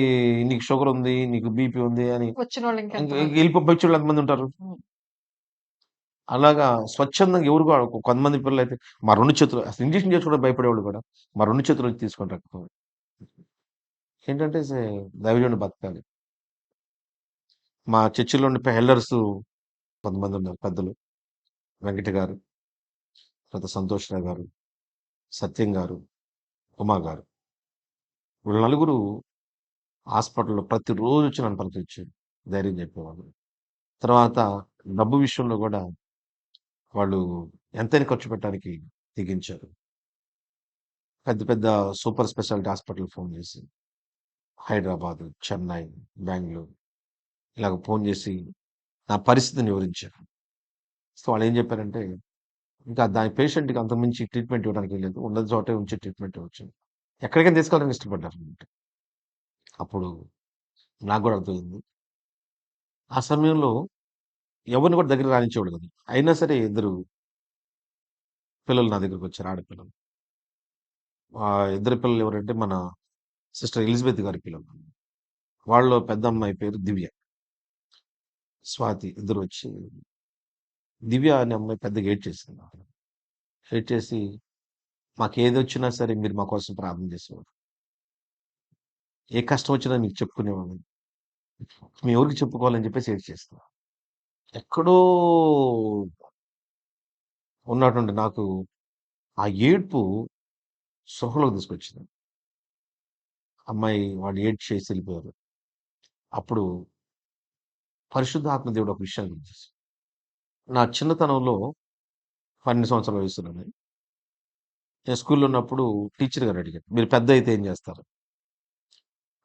నీకు షుగర్ ఉంది, నీకు బీపీ ఉంది అని వచ్చినోళ్ళు ఇంక ఇంకెంతమంది? వెళ్ళిపోయినోళ్ళు ఎంతమంది ఉంటారు? హ్మ్. అలాగా స్వచ్ఛందంగా ఎవరు కూడా కొంతమంది పిల్లలైతే మా 2 చేతులు అసలు ఇంజెక్షన్ చేసుకోవడానికి భయపడేవాళ్ళు కూడా మా 2 చేతులు వచ్చి తీసుకొని రక్తం. ఏంటంటే దైవజనుడు బతకాలి. మా చర్చిలో ఉండే ఎల్డర్స్ కొంతమంది ఉన్నారు పెద్దలు. వెంకట గారు, తర్వాత సంతోష్ రావు గారు, సత్యం గారు, ఉమా గారు. వీళ్ళు నలుగురు హాస్పిటల్‌లో ప్రతిరోజు వచ్చి నన్ను పలకరించారు. ధైర్యం చెప్పేవాళ్ళు. తర్వాత డబ్బు విషయంలో కూడా వాళ్ళు ఎంతైనా ఖర్చు పెట్టడానికి తెగించారు. పెద్ద పెద్ద సూపర్ స్పెషాలిటీ హాస్పిటల్ ఫోన్ చేసి హైదరాబాద్, చెన్నై, బెంగుళూరు ఇలాగ ఫోన్ చేసి నా పరిస్థితిని వివరించారు. సో వాళ్ళేం చెప్పారంటే, ఇంకా దాని పేషెంట్‌కి అంతకుమించి ట్రీట్మెంట్ ఇవ్వడానికి లేదు. ఉన్న చోటే ఉంచి ట్రీట్మెంట్ ఇవ్వచ్చు. ఎక్కడికైనా తీసుకెళ్ళడానికి ఇష్టపడ్డారనమాట. అప్పుడు నాకు గూడా అర్థమైంది. ఆ సమయంలో ఎవరిని కూడా దగ్గరికి రానిచ్చేవాడు కాదు. అయినా సరే ఇద్దరు పిల్లలు నా దగ్గరకొచ్చారు ఆడపిల్లలు. ఆ ఇద్దరు పిల్లలు ఎవరంటే మన సిస్టర్ ఎలిజబెత్ గారి పిల్లలు. వాళ్ళలో పెద్దమ్మాయి పేరు దివ్య. స్వాతి ఇద్దరొచ్చి దివ్య అనే అమ్మాయి పెద్దగా ఏడ్చేసింది. ఏడ్చేసి మాకేదొచ్చినా సరే మీరు మా కోసం ప్రార్థన చేసేవారు. ఏ కష్టం వచ్చినా మీకు చెప్పుకునేవాళ్ళం. మేము ఎవరికి చెప్పుకోవాలని చెప్పేసి ఏడ్చేస్తాం. ఎక్కడో ఉన్నటువంటి నాకు ఆ ఏడ్పు స్పృహలోకి తీసుకొచ్చింది. అమ్మాయి వాళ్ళు ఏడ్చేసి వెళ్ళిపోయారు. అప్పుడు పరిశుద్ధాత్మ దేవుడు ఒక విషయాన్ని గుర్తించేసాడు. నా చిన్నతనంలో 12 సంవత్సరాల వయసులోనే నేను స్కూల్‌లో ఉన్నప్పుడు టీచర్ గారు అడిగారు. "మీరు పెద్దయితే ఏం చేస్తారు?"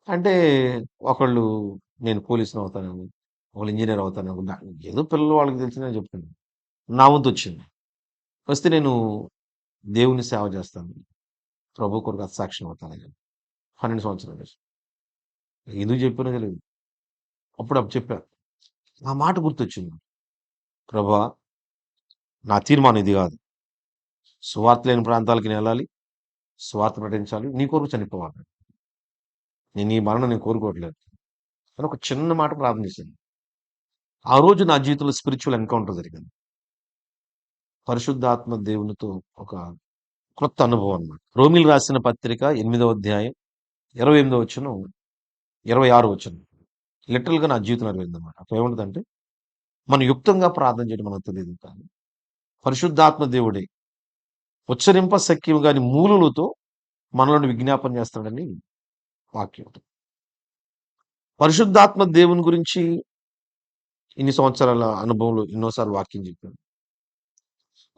అంటే ఒకళ్ళు నేను పోలీస్‌ని అవుతానని, ఒకళ్ళు ఇంజినీర్ అవుతానని ఏదో పిల్లలు వాళ్ళకి తెలిసిందని చెప్తున్నాను. నా వంతొచ్చింది. వస్తే నేను దేవుని సేవ చేస్తాను. ప్రభు కొరకు హతసాక్షి అవుతానని. 12 సంవత్సరాల వయసు. ఎందుకు చెప్పానో తెలీదు. అప్పుడు చెప్పా. ఆ మాట గుర్తొచ్చింది. ప్రభా! నా తీర్మానం ఇది గాదు. సువార్త లేని ప్రాంతాలకి నేనెళ్ళాలి. సువార్త ప్రకటించాలి. నీ కొరకు చనిపోవాలి. నేను ఈ మరణం నేను కోరుకోవట్లేదు. అని ఒక చిన్న మాట ప్రార్థన చేశాను. ఆ రోజు నా జీవితంలో స్పిరిచ్యువల్ ఎన్‌కౌంటర్ జరిగింది. పరిశుద్ధాత్మ దేవునితో ఒక కొత్త అనుభవం అన్నమాట. రోమీలు రాసిన పత్రిక 8వ అధ్యాయం 28వ వచనం, 26వ వచనం. లిటరల్‌గా నా జీవితం నెరవేరిందన్నమాట. అక్కడ ఏముంటదంటే, మనం యుక్తంగా ప్రార్థన చేయడం మనకు తెలీదు కానీ, పరిశుద్ధాత్మ దేవుడే ఉచ్చరింప శక్యము గాని మూలులతో మనలోని విజ్ఞాపన చేస్తాడని వాక్యం. పరిశుద్ధాత్మ దేవుని గురించి ఇన్ని సంవత్సరాల అనుభవంలో ఎన్నోసార్లు వాక్యం చెప్పాను.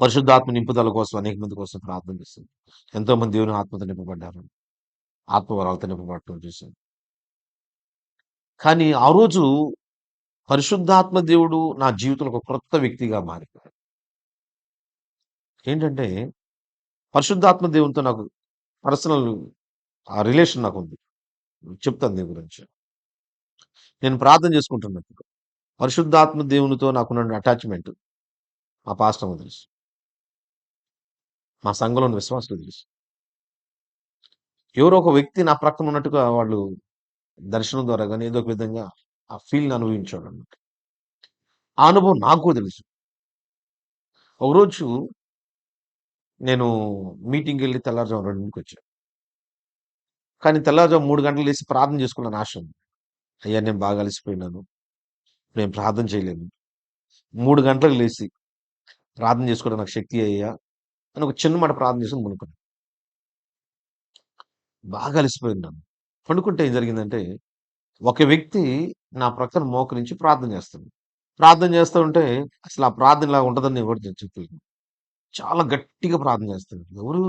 పరిశుద్ధాత్మ నింపుదల కోసం అనేక మంది కోసం ప్రార్థన చేశాను. ఎంతో మంది దేవుని ఆత్మతో నింపబడ్డారు. ఆత్మవరాలతో నింపబడటం చూశాను. కానీ ఆ రోజు పరిశుద్ధాత్మ దేవుడు నా జీవితంలో ఒక క్రొత్త వ్యక్తిగా మారిపోయాడు. ఏంటంటే పరిశుద్ధాత్మ దేవునితో నాకు పర్సనల్ ఆ రిలేషన్ నాకుంది. చెప్తాను దీని గురించి. నేను ప్రార్థన చేసుకుంటున్నప్పుడు పరిశుద్ధాత్మ దేవునితో నాకున్న అటాచ్‌మెంట్ మా పాస్టర్‌కి తెలుసు. మా సంఘంలోని విశ్వాసులకు తెలుసు. ఎవరో ఒక వ్యక్తి నా ప్రక్కన ఉన్నట్టుగా వాళ్ళు దర్శనం ద్వారా గాని ఏదో ఒక విధంగా ఆ ఫీల్‌ని అనుభవించాడన్నమాట. ఆ అనుభవం నాకు కూడా తెలుసు. ఒకరోజు నేను మీటింగ్‌కెళ్ళి తెల్లారుజామున 2:00కొచ్చా. కానీ తెల్లారుజామున 3 గంటలకు లేసి ప్రార్థన చేసుకోవాలని ఆశ ఉంది. అయ్యా! నేను బాగా అలసిపోయినాను. నేను ప్రార్థన చేయలేను. 3 గంటలకు లేసి ప్రార్థన చేసుకోవడానికి నాకు శక్తి అయ్యా! అని ఒక చిన్న మాట ప్రార్థన చేసుకొని పడుకున్నా. బాగా అలసిపోయున్నాను. పండుకుంటే ఏం జరిగిందంటే, ఒక వ్యక్తి నా ప్రక్కన మోకరించి ప్రార్థన చేస్తున్నాడు. ప్రార్థన చేస్తూ ఉంటే అసలు ఆ ప్రార్థన ఇలా ఉంటదని నేను ఎవరికీ చెప్పలేదు. చాలా గట్టిగా ప్రార్థన చేస్తాడు. ఎవరు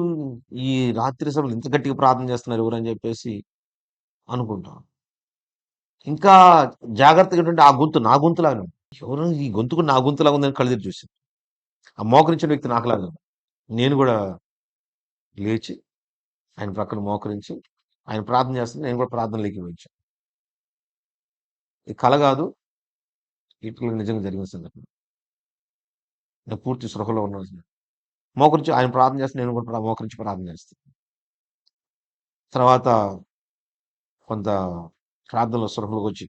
ఈ రాత్రి సమయంలో ఇంత గట్టిగా ప్రార్థన చేస్తున్నారు ఎవరని చెప్పేసి అనుకుంటాం. ఇంకా జాగ్రత్తగా ఏంటంటే ఆ గొంతు నా గొంతులాగానే ఉంది. ఎవరు ఈ గొంతు కూడా నా గొంతులాగా ఉందని కళ్ళు తెరిచి చూశాను. ఆ మోకరించిన వ్యక్తి నాకులాగా ఉంది. నేను కూడా లేచి ఆయన ప్రక్కన మోకరించి ఆయన ప్రార్థన చేస్తుంటే నేను కూడా ప్రార్థనలో ఏకీభవించాను. ఇది కల కాదు. ఇట్లా నిజంగా జరిగిన సంఘటన. నేను పూర్తి స్పృహలో ఉన్నాను. మోకరించి ఆయన ప్రార్థన చేస్తే నేను కూడా మోకరించి ప్రార్థన చేస్తాను. తర్వాత కొంత ప్రార్థనలో స్పృహలోకి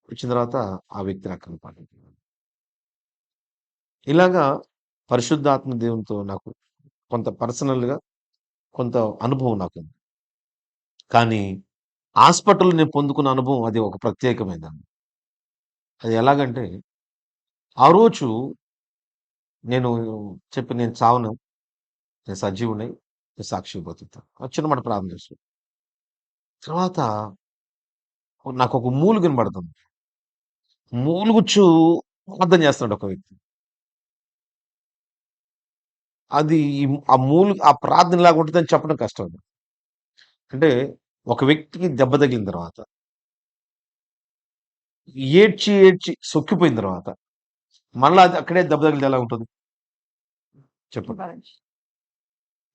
వచ్చిన తర్వాత ఆ వ్యక్తి రక్కన పడ్డాడు. ఇలాగా పరిశుద్ధాత్మ దేవునితో నాకు కొంత పర్సనల్‌గా కొంత అనుభవం నాకుంది. కానీ హాస్పిటల్‌లో నేను పొందుకున్న అనుభవం అది ఒక ప్రత్యేకమైనదండి. అది ఎలాగంటే, ఆ రోజు నేను నేను చావను, నేను సజీవుడినై, నేను సాక్షిగా బతుకుతాను. చిన్న మాట ప్రార్థన చేశాను. తర్వాత నాకొక మూలుగ వినబడుతుంది. మూలుగుచ్చు ప్రార్థన చేస్తున్నాడు ఒక వ్యక్తి. అది ఆ ప్రార్థన ఇలాగ ఉంటదని చెప్పడం కష్టం అది. అంటే ఒక వ్యక్తికి దెబ్బ తగిలిన తర్వాత, ఏడ్చి సొక్కిపోయిన తర్వాత, మళ్ళా అది అక్కడే దెబ్బ తగిలితే ఎలా ఉంటది? చెప్పండి. భరించి.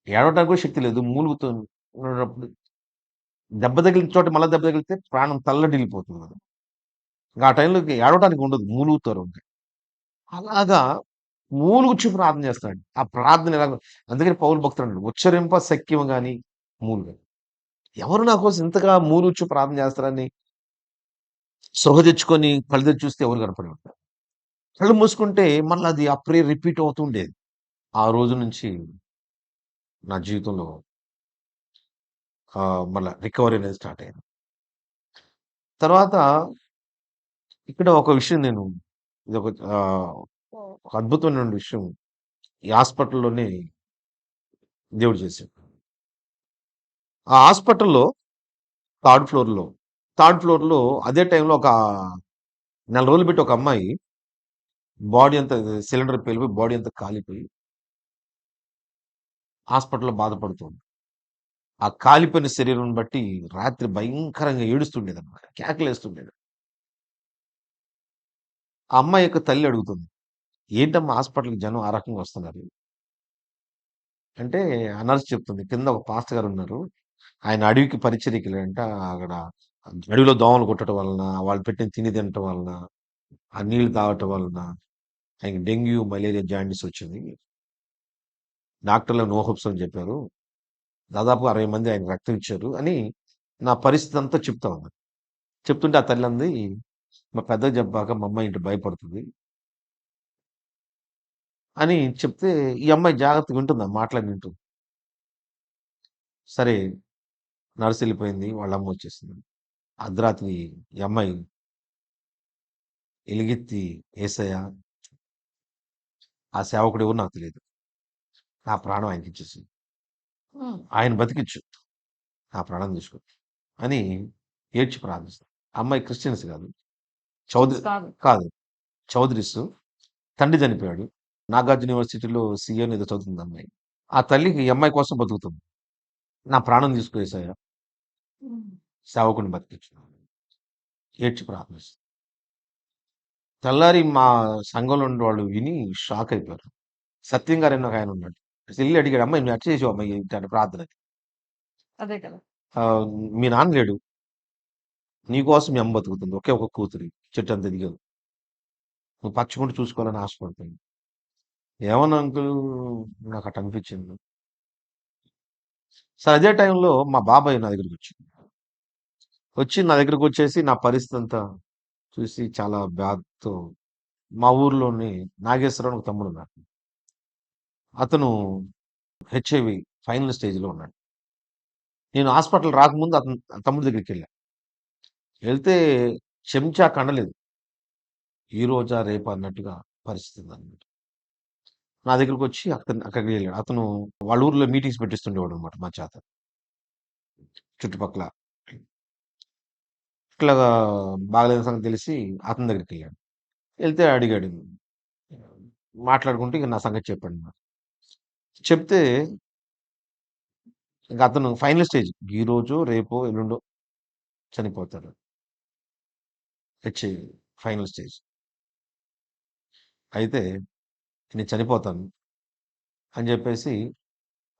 ఏడవటానికి కూడా శక్తి లేదు. మూలుగుతూ ఉన్నప్పుడు దెబ్బ తగిలిన చోట మళ్ళా దెబ్బ తగిలితే ప్రాణం తల్లడిల్లిపోతుంది కదా! ఇంక ఆ టైంలో ఏడవటానికి ఉండదు. మూలుగుతారు అంతే. అలాగా మూలుగుచ్చి ప్రార్థన చేస్తాడు. ఆ ప్రార్థన ఎలాగో అందుకని పౌలు భక్తుడు అన్నాడు, ఉచ్చరింప శక్యము గాని మూలుగ. ఎవరు నా కోసం ఇంతగా మూలుగుచ్చి ప్రార్థన చేస్తారని స్పృహ తెచ్చుకొని కళ్ళు తెరిచి చూస్తే ఎవరు కనపడేవారు. కళ్ళు మూసుకుంటే మళ్ళీ అది ఆ ప్రేయర్ రిపీట్ అవుతూ ఉండేది. ఆ రోజు నుంచి నా జీవితంలో మళ్ళా రికవరీ అనేది స్టార్ట్ అయింది. తర్వాత ఇక్కడ ఒక విషయం ఇదొక ఒక అద్భుతమైన విషయం ఈ హాస్పిటల్‌లోనే దేవుడు చేశాడు. ఆ హాస్పిటల్‌లో థర్డ్ ఫ్లోర్‌లో థర్డ్ ఫ్లోర్‌లో అదే టైంలో ఒక నెల రోజులు పెట్టి ఒక అమ్మాయి బాడీ అంతా సిలిండర్ పేలిపోయి బాడీ అంతా కాలిపోయి హాస్పిటల్‌లో బాధపడుతుంది. ఆ కాలిపోయిన శరీరం బట్టి రాత్రి భయంకరంగా ఏడుస్తుండేదన్నమాట. కేకలేస్తుండేది. ఆ అమ్మాయి యొక్క తల్లి అడుగుతుంది, "ఏంటమ్మా హాస్పిటల్‌కి జనం ఆ రకంగా వస్తున్నారు?" అంటే ఆ నర్స్ చెప్తుంది, "కింద ఒక పాస్టర్ గారున్నారు. ఆయన అడవికి పరిచర్యకెళ్ళాడంట. అక్కడ అడవిలో దోమలు కుట్టడం వలన, వాళ్ళు పెట్టిన తిండి తినటం వలన, ఆ నీళ్లు తాగటం వలన ఆయనకి డెంగ్యూ, మలేరియా, జాండీస్ వచ్చింది. డాక్టర్లు నో హోప్స్ అని చెప్పారు. దాదాపు 60 మంది ఆయనకి రక్తం ఇచ్చారు" అని నా పరిస్థితి అంతా చెప్తా ఉంది. చెప్తుంటే ఆ తల్లి అంది, "మా పెద్దకి చెప్పాక మా అమ్మాయి ఇంట భయపడుతుంది" అని చెప్తే ఈ అమ్మాయి జాగ్రత్తగా వింటుంది. ఆ మాటలన్నీ వింటుంది. సరే నర్స్ వెళ్ళిపోయింది. వాళ్ళ అమ్మ వచ్చేసింది. అర్ధరాత్రి ఈ అమ్మాయి ఎలుగెత్తి, "యేసయ్య, ఆ సేవకుడు ఎవరో నాకు తెలీదు. నా ప్రాణం ఆయనకిచ్చేసేయి. ఆయన బతికిచ్చు. నా ప్రాణం తీసుకో" అని ఏడ్చి ప్రార్థిస్తుంది. అమ్మాయి క్రిస్టియన్స్ కాదు. చౌదరి కాదు. కాదు. చౌదరీస్. తండ్రి చనిపోయాడు. నాగార్జున యూనివర్సిటీలో సీఏనో ఏదో చదువుతుంది ఆ అమ్మాయి. ఆ తల్లికి ఈ అమ్మాయి కోసం బతుకుతుంది. "నా ప్రాణం తీసుకో యేసయ్య, సేవకుడిని బతికించు" ఏడ్చి ప్రార్థిస్తుంది. తెల్లారి మా సంఘంలో ఉండేవాళ్ళు విని షాక్ అయిపోయారు. సత్యం గారు అని ఒక ఆయన ఉన్నాడు. ఎళ్లి అడిగాడు, "అమ్మాయి నువ్వు ఎట్ట చేసావు అమ్మాయి ఇట్లాంటి ప్రార్థన?" అదే కదా! "మీ నాన్న లేడు. నీ కోసం మీ అమ్మ బతుకుతుంది. ఒకే ఒక కూతురు. చెట్టంత ఎదిగావు. నువ్వు పచ్చగుండి చూసుకోవాలని ఆశపడుతుంది." "ఏమన్నా అంకుల్ నాకు అట్ట అనిపించింది." సరే అదే టైంలో మా బాబాయ్ నా దగ్గరికొచ్చాడు. వచ్చి నా దగ్గరకొచ్చేసి నా పరిస్థితి అంతా చూసి చాలా బాధతో మా ఊర్లోని నాగేశ్వరరావు అని ఒక తమ్ముడున్నాడు. అతను హెచ్ఐవి ఫైనల్ స్టేజ్‌లో ఉన్నాడు. నేను హాస్పిటల్ రాకముందు అతని తమ్ముడి దగ్గరికెళ్ళా. ఎళ్తే చెంచా కండలేదు. ఈ రోజా? రేపా? అన్నట్టుగా పరిస్థితి ఉందన్నమాట. నా దగ్గరకొచ్చి అక్కడికి వెళ్ళాడు. అతను వాళ్ళ ఊర్లో మీటింగ్స్ పెట్టిస్తుండేవాడన్నమాట మా చేత. చుట్టుపక్కల. ఇట్లాగా బాగాలేని సంగతి తెలిసి అతని దగ్గరికెళ్ళాడు. ఎళ్తే అడిగాడు. మాట్లాడుకుంటూ ఇక నా సంగతి చెప్పాడన్నమాట. చెప్తే ఇంక అతను ఫైనల్ స్టేజ్. ఈరోజో, రేపో, ఎల్లుండో చనిపోతాడు. HIV final stage. అయితే నేను చనిపోతాను అని జెప్పేసి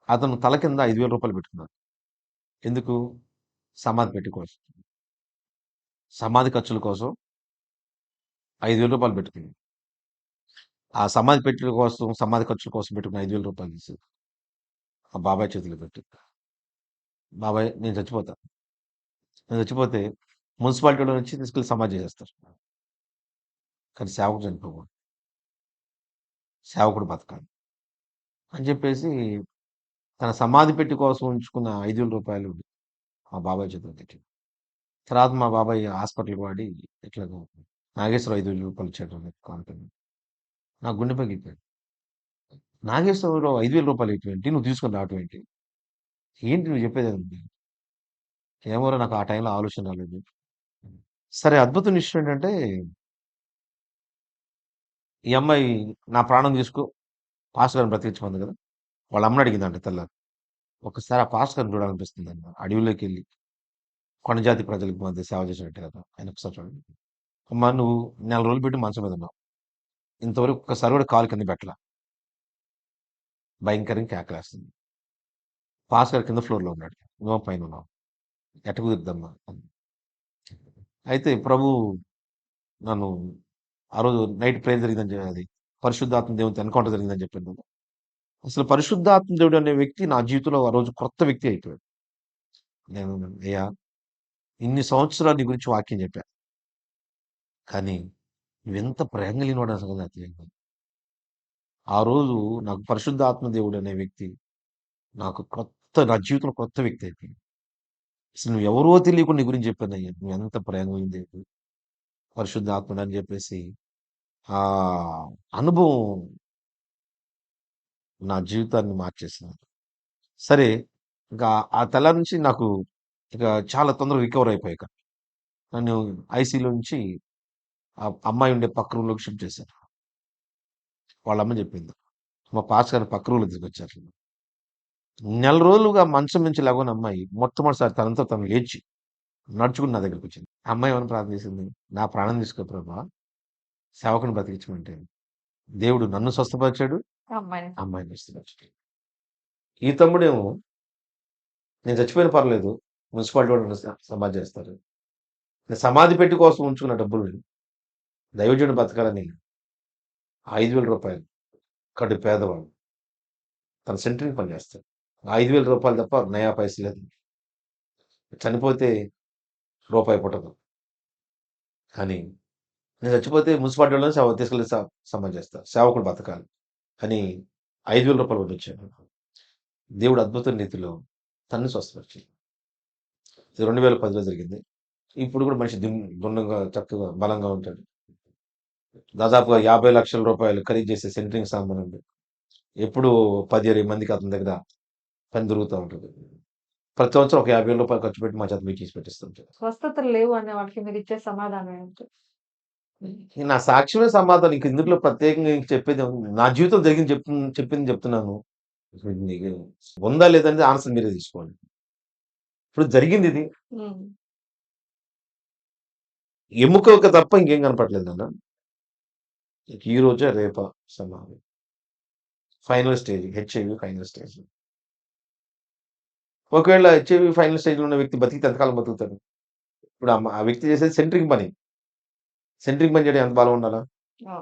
అతను తల కింద రూ. 5,000 పెట్టుకున్నాడు. ఎందుకు? సమాధి పెట్టి కోసం. సమాధి ఖర్చుల కోసం రూ. 5,000 పెట్టుకున్నాడు. ఆ సమాధి పెట్టెల కోసం, సమాధి ఖర్చుల కోసం పెట్టుకున్న రూ. 5,000 తీసి ఆ బాబాయ్ చేతిలో పెట్టి, "బాబాయ్ నేను చచ్చిపోతా. నేను చచ్చిపోతే మున్సిపాలిటీలో నుంచి తీసుకెళ్ళి సమాధి చేసేస్తారు. కానీ సేవకుడు చనిపోకూడదు. సేవకుడు బతకాలి" అని చెప్పేసి తన సమాధి పెట్టి కోసం ఉంచుకున్న రూ. 5,000 మా బాబాయ్ చేతిలో పెట్టి. తర్వాత మా బాబాయ్ హాస్పిటల్‌కి వాడి ఇట్లాగ నాగేశ్వరరావు రూ. 5,000 ఇచ్చాడు నాకు కానుకని. నా గుండె పగిలిపోయింది. నాగేశ్వరరావు రూ. 5,000 ఏంటి? నువ్వు తీసుకొని రావటం ఏంటి? ఏంటి నువ్వు చెప్పేదేంటి? ఏమోరా నాకు ఆ టైంలో ఆలోచన రాలేదు. సరే అద్భుతం విషయం ఏంటంటే, ఈ అమ్మాయి నా ప్రాణం తీసుకో పాస్టర్ గారిని బ్రతికించమంది కదా! వాళ్ళ అమ్మని అడిగిందంట తెల్లారి. ఒక్కసారి ఆ పాస్టర్ గారిని చూడాలనిపిస్తుందంట. అడవిలోకెళ్ళి కొండ జాతి ప్రజలకు మధ్య సేవ చేసినట్టు కదా! ఆయన ఒకసారి చూడండి. అమ్మా నువ్వు నెల రోజులు పెట్టి మంచం మీద ఉన్నావు. ఇంతవరకు ఒక్కసారి కూడా కాలు కింద పెట్టలా. భయంకరంగా కేకలేస్తుంది. పాస్టర్ గారు కింద ఫ్లోర్‌లో ఉన్నాడు. నువ్వేమో పైన ఉన్నావు. ఎట్ట కుదురుద్దమ్మా అంది. అయితే ప్రభు నన్ను ఆ రోజు నైట్ ప్రేయర్ జరిగిందని అది పరిశుద్ధాత్మ దేవునితో ఎన్కౌంటర్ జరిగిందని చెప్పాను కదా! అసలు పరిశుద్ధాత్మ దేవుడు అనే వ్యక్తి నా జీవితంలో ఆ రోజు కొత్త వ్యక్తి అయిపోయాడు. నేను అయ్యా ఇన్ని సంవత్సరాలు నీ గురించి వాక్యం చెప్పా. కానీ నువ్వెంత ప్రేమ కలిగినవాడో అసలు నాకు తెలియదు. ఆ రోజు నాకు పరిశుద్ధాత్మ దేవుడు అనే వ్యక్తి నాకు నా జీవితంలో కొత్త వ్యక్తి అయిపోయింది. అసలు నువ్వు ఎవరో తెలియకుండా నీ గురించి చెప్పానయ్యా. నువ్వెంత ప్రేమ కలిగిన దేవుడివి. పరిశుద్ధాత్ముడు అని చెప్పేసి ఆ అనుభవం నా జీవితాన్ని మార్చేసింది. సరే ఇంకా ఆ తెల్లారి నుంచి నాకు ఇక చాలా తొందరగా రికవర్ అయిపోయాక. నన్ను ఐసీయూలో నుంచి ఆ అమ్మాయి ఉండే పక్క రూమ్‌లోకి షిఫ్ట్ చేశారు. వాళ్ళ అమ్మ చెప్పింది. మా పాస్టర్ గారు పక్క రూమ్‌లో తీసుకొచ్చారు. నెల రోజులుగా మంచం నుంచి లెగవని అమ్మాయి మొట్టమొదటిసారి తనంతా తను లేచి నడుచుకుంటూ నా దగ్గరికొచ్చింది. ఆ అమ్మాయి ఏమని ప్రార్థన చేసింది? "నా ప్రాణం తీసుకో ప్రభా! సేవకుడిని బ్రతికించమంటే." దేవుడు నన్ను స్వస్థపరిచాడు. అమ్మాయిని. అమ్మాయిని స్వస్థపరిచాడు. ఈ తమ్ముడేమో నేను చచ్చిపోయినా పర్లేదు. మున్సిపాలిటీ వాళ్ళు నన్ను సమాధి చేస్తారు. నేను సమాధి పెట్టి కోసం ఉంచుకున్న డబ్బులు దైవజనుడు బతకాలని రూ. 5,000 కడు పేదవాడు. తను సెంట్రింగ్ పని చేస్తాడు. రూ. 5,000 తప్ప నయా పైసా లేదు. చనిపోతే రూపాయి పుట్టదు. కానీ నేను చచ్చిపోతే మున్సిపాలిటీ వాళ్ళని తీసుకెళ్ళి సమాధి చేస్తారు. సేవకుడు బతకాలి అని రూ. 5,000 పంపించాడు. దేవుడు అద్భుత రీతిలో తన్ని స్వస్థపరిచాడు. ఇది 2010లో జరిగింది. ఇప్పుడు కూడా మనిషి గుండ్రంగా చక్కగా బలంగా ఉంటాడు. దాదాపుగా రూ. 50,00,000 ఖరీదు చేసే సెంట్రింగ్ సామానుంది. ఎప్పుడు 10, 20 మందికి అతని దగ్గర పని దొరుకుతా ఉంటది. ప్రతి సంవత్సరం ఒక రూ. 50,000 ఖర్చు పెట్టి మా చేత మీటింగ్స్ పెట్టిస్తుంటాడు. స్వస్థతలు లేవు అనే వాళ్ళకి మీరిచ్చే సమాధానం ఏంటి? నా సాక్ష్యమే సమాధానం. ఇంక ఇందులో ప్రత్యేకంగా ఇంక చెప్పేదేముంది. నా జీవితం జరిగింది చెప్పింది చెప్తున్నాను. ఇప్పుడు నీకు ఉందా లేదనేది ఆన్సర్ మీరే తీసుకోండి. ఇప్పుడు జరిగిందిది. హ్మ్. ఎముకకి తప్ప ఇంకేం కనపడట్లేదు నాన్న. ఈ రోజా రేపా సమాధి. Final stage. HIV final stage. ఒకవేళ హెచ్ఐవి ఫైనల్ స్టేజ్‌లో ఉన్న వ్యక్తి బతికితే ఎంతకాలం బతుకుతాడు? ఇప్పుడు ఆ వ్యక్తి చేసేది సెంట్రింగ్ పని. సెంట్రింగ్ పని చేయడం ఎంత బలం ఉండాలా? ఆ!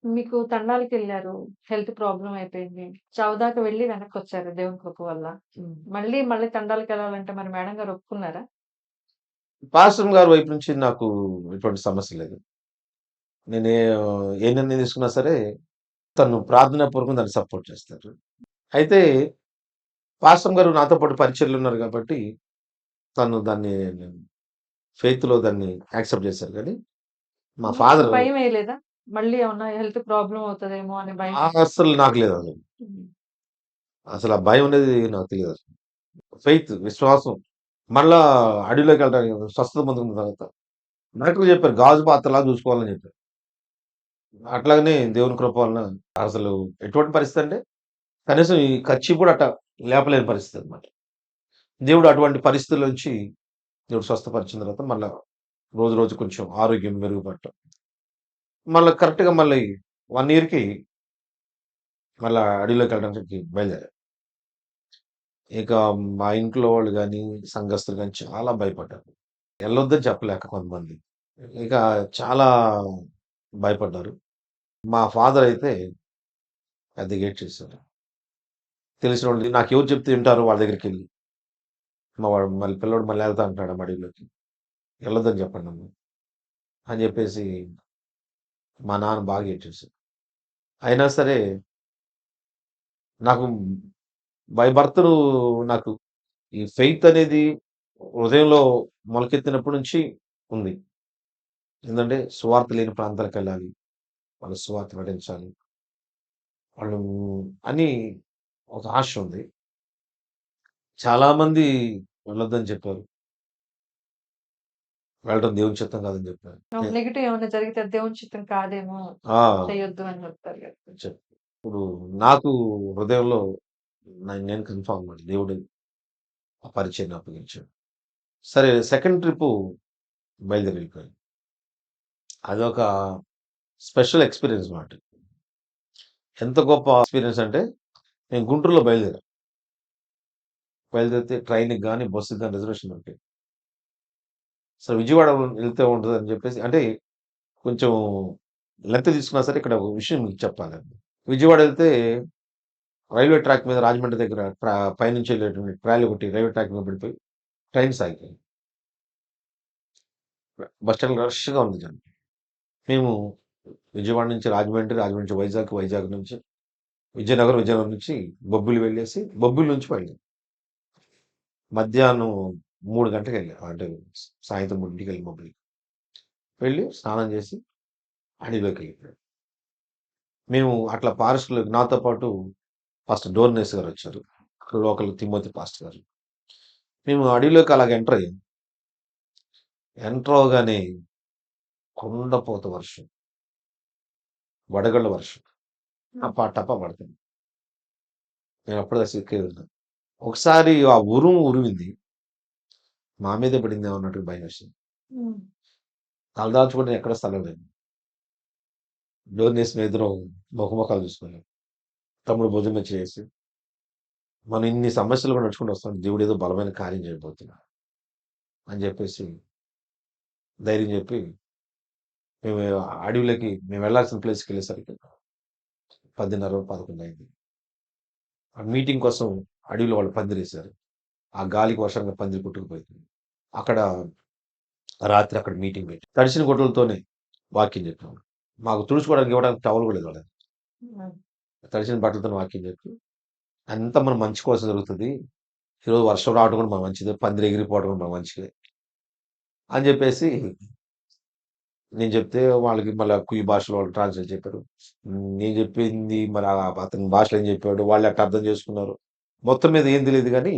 మీకు తండాలకెళ్లారు. హెల్త్ ప్రాబ్లమ్ అయిపోయింది. చావు దాకా వెళ్లి వెనక్కొచ్చారు దేవుని కృప వల్ల. మళ్ళీ తండాలకెళ్ళాలంటే మరి మేడం గారు ఒప్పుకున్నారా? పాస్టర్ గారి వైపు నుంచి నాకు ఎటువంటి సమస్య లేదు. నేను ఏ నిర్ణయం తీసుకున్నా సరే తను ప్రార్థనాపూర్వకంగా దాన్ని సపోర్ట్ చేస్తారు. అయితే పాస్టర్ గారు నాతో పాటు పరిచర్యలో ఉన్నారు కాబట్టి తను దాన్ని ఫెయిత్‌లో దాన్ని యాక్సెప్ట్ చేశారు గానీ, మా మీకు ఫాదర్ భయమేయలేదా? మళ్ళీ ఏమన్నా హెల్త్ ప్రాబ్లమ్ అవుతదేమో అని భయం? అస్సలు నాకు లేదసలు. హ్మ్. అసలు ఆ భయం అనేది నాకు తెలీదసలు. ఫెయిత్ విశ్వాసం. మళ్ళా అడవిలోకెళ్ళడానికి స్వస్థత పొందుకున్న తర్వాత డాక్టర్ చెప్పారు. గాజు పాత్రలా చూసుకోవాలని చెప్పారు. అట్లాగనే దేవుని కృప వలన అసలు ఎటువంటి పరిస్థితి అంటే కనీసం ఈ కర్చీఫ్ కూడా అట్ట లేపలేని పరిస్థితి అనమాట. దేవుడు అటువంటి పరిస్థితుల నుంచి దేవుడు స్వస్థపరిచిన తర్వాత మళ్ళా రోజు రోజు కొంచెం ఆరోగ్యం మెరుగుపడటం. మళ్ళా కరెక్ట్‌గా మళ్ళీ 1 ఇయర్‌కి మళ్ళా అడవిలోకి వెళ్ళడానికి బయలుదేరాను. ఇక మా ఇంట్లో వాళ్ళు గాని, సంఘస్థులు గాని చాలా భయపడ్డారు. ఎళ్ళొద్దని చెప్పలేక కొంతమంది. ఇక చాలా భయపడ్డారు. మా ఫాదర్ అయితే పెద్దగా ఏడ్చేసారు. తెలిసినోళ్ళు నాకెవరు చెప్తే వింటారో వాళ్ళ దగ్గరికెళ్ళి. వాడు మళ్ళీ పిల్లోడు మళ్ళీ ఎళ్తా అంటున్నాడమ్మ అడవిలోకి. ఎళ్ళొద్దని చెప్పండమ్మ అని చెప్పేసి మా నాన్న బాగా ఏడ్చేసారు. అయినా సరే నాకు బై బర్త్ నాకు ఈ ఫెయిత్ అనేది హృదయంలో మొలకెత్తినప్పటి నుంచి ఉంది. ఏందంటే సువార్త లేని ప్రాంతాలకెళ్ళాలి. వాళ్ళు సువార్త ప్రకటించాలి. వాళ్ళు అని ఒక ఆశ ఉంది. చాలామంది వెళ్ళొద్దని చెప్పారు. వెళ్ళడం దేవుని చిత్తం కాదని చెప్పారు. నెగెటివ్ ఏమైనా జరిగితే అది దేవుని చిత్తం కాదేమో, ఆ! చేయొద్దు అని చెప్తారు కదా. ఇప్పుడు నాకు హృదయంలో నేను కన్ఫర్మ్ అన్నమాట. దేవుడు ఆ పరిచయాన్ని అప్పగించాడు. సరే సెకండ్ ట్రిప్పు బయలుదేరి వెళ్ళిపోయాను. అదొక స్పెషల్ ఎక్స్‌పీరియన్స్ మాట. ఎంత గొప్ప ఎక్స్‌పీరియన్స్ అంటే నేను గుంటూరులో బయలుదేరా. బయలుదేరితే ట్రైన్‌కి గాని, బస్సుకి గాని రిజర్వేషన్ దొరికాయి. సో, విజయవాడ వెళ్తే ఉంటదని చెప్పేసి అంటే కొంచెం లెంత్ తీసుకున్నా సరే ఇక్కడ ఒక విషయం మీకు చెప్పాలి. విజయవాడ వెళ్తే రైల్వే ట్రాక్ మీద రాజమండ్రి దగ్గర పైనుంచి వెళ్ళేటువంటి ట్రాలీ ఒకటి రైల్వే ట్రాక్ మీద పడిపోయి ట్రైన్స్ ఆగిపోయింది. బస్ స్టాండ్‌లో రష్‌గా ఉంది జనం. మేము విజయవాడ నుంచి రాజమండ్రి, రాజమండ్రి నుంచి వైజాగ్, వైజాగ్ నుంచి విజయనగరం, విజయనగరం నుంచి బొబ్బిలి వెళ్ళేసి, బొబ్బిలి నుంచి బయలుదేరాం. మధ్యాహ్నం 3 గంటలకెళ్ళాం. అంటే సాయంత్రం 3కి బొబ్బిలి. వెళ్ళి స్నానం చేసి అడవిలోకి వెళ్ళిపోయాం. మేము అట్లా ఫారెస్ట్‌లోకి నాతో పాటు పాస్టర్ డోర్నేస్ గారు వచ్చారు. లోకల్ తిమోతి పాస్టర్ గారు. మేము అడవిలోకి అలాగ ఎంటర్ అయ్యాం. ఎంటర్ అవ్వగానే కుండపోత వర్షం, వడగళ్ళ వర్షం టపా టపా పడుతుంది. నేను అప్పుడే సిక్కేదున్నా. ఒకసారి ఆ ఉరిమింది. మా మీదే పడిందేమో అన్నట్టుగా భయమేసింది. తలదాల్చుకుంటే ఎక్కడ స్థలం లేదు. డోర్నేస్ మేమిద్దరం ముఖాలు చూసుకున్నాం. తమ్ముడు భుజం మీద చేసి మనం ఇన్ని సమస్యలు కూడా నడుచుకుంటూ వస్తాం. దేవుడు ఏదో బలమైన కార్యం చేయబోతున్నాడు అని చెప్పేసి ధైర్యం చెప్పి మేము అడవిలోకి మేము వెళ్ళాల్సిన ప్లేస్‌కి వెళ్ళేసరికి 10:30, 11 అయింది. ఆ మీటింగ్ కోసం అడవిలో వాళ్ళు పందిరేశారు. ఆ గాలికి వర్షంగా పందిరి కొట్టుకుపోయింది. అక్కడ రాత్రి అక్కడ మీటింగ్ పెట్టి తడిసిన గుడ్డలతోనే వాక్యం చెప్పాం. మాకు తుడుచుకోవడానికి ఇవ్వడానికి టవల్ కూడా లేదు వాళ్ళకి. తడిసిన బట్టలతోనే వాక్యం చెప్పి అంతా మన మంచి కోసం జరుగుతుంది. ఈరోజు వర్షం రావడం కూడా మన మంచిదే. పందిరి ఎగిరిపోవడం కూడా మన మంచిదే అని చెప్పేసి నేను చెప్తే వాళ్ళకి మళ్ళీ కుయి భాషలో వాళ్ళు ట్రాన్స్లేట్ చెప్పారు. నేను చెప్పింది మరి అతని భాషలో ఏం చెప్పాడు, వాళ్ళు ఎట్లా అర్థం చేసుకున్నారు. మొత్తం మీద ఏం తెలియదు కానీ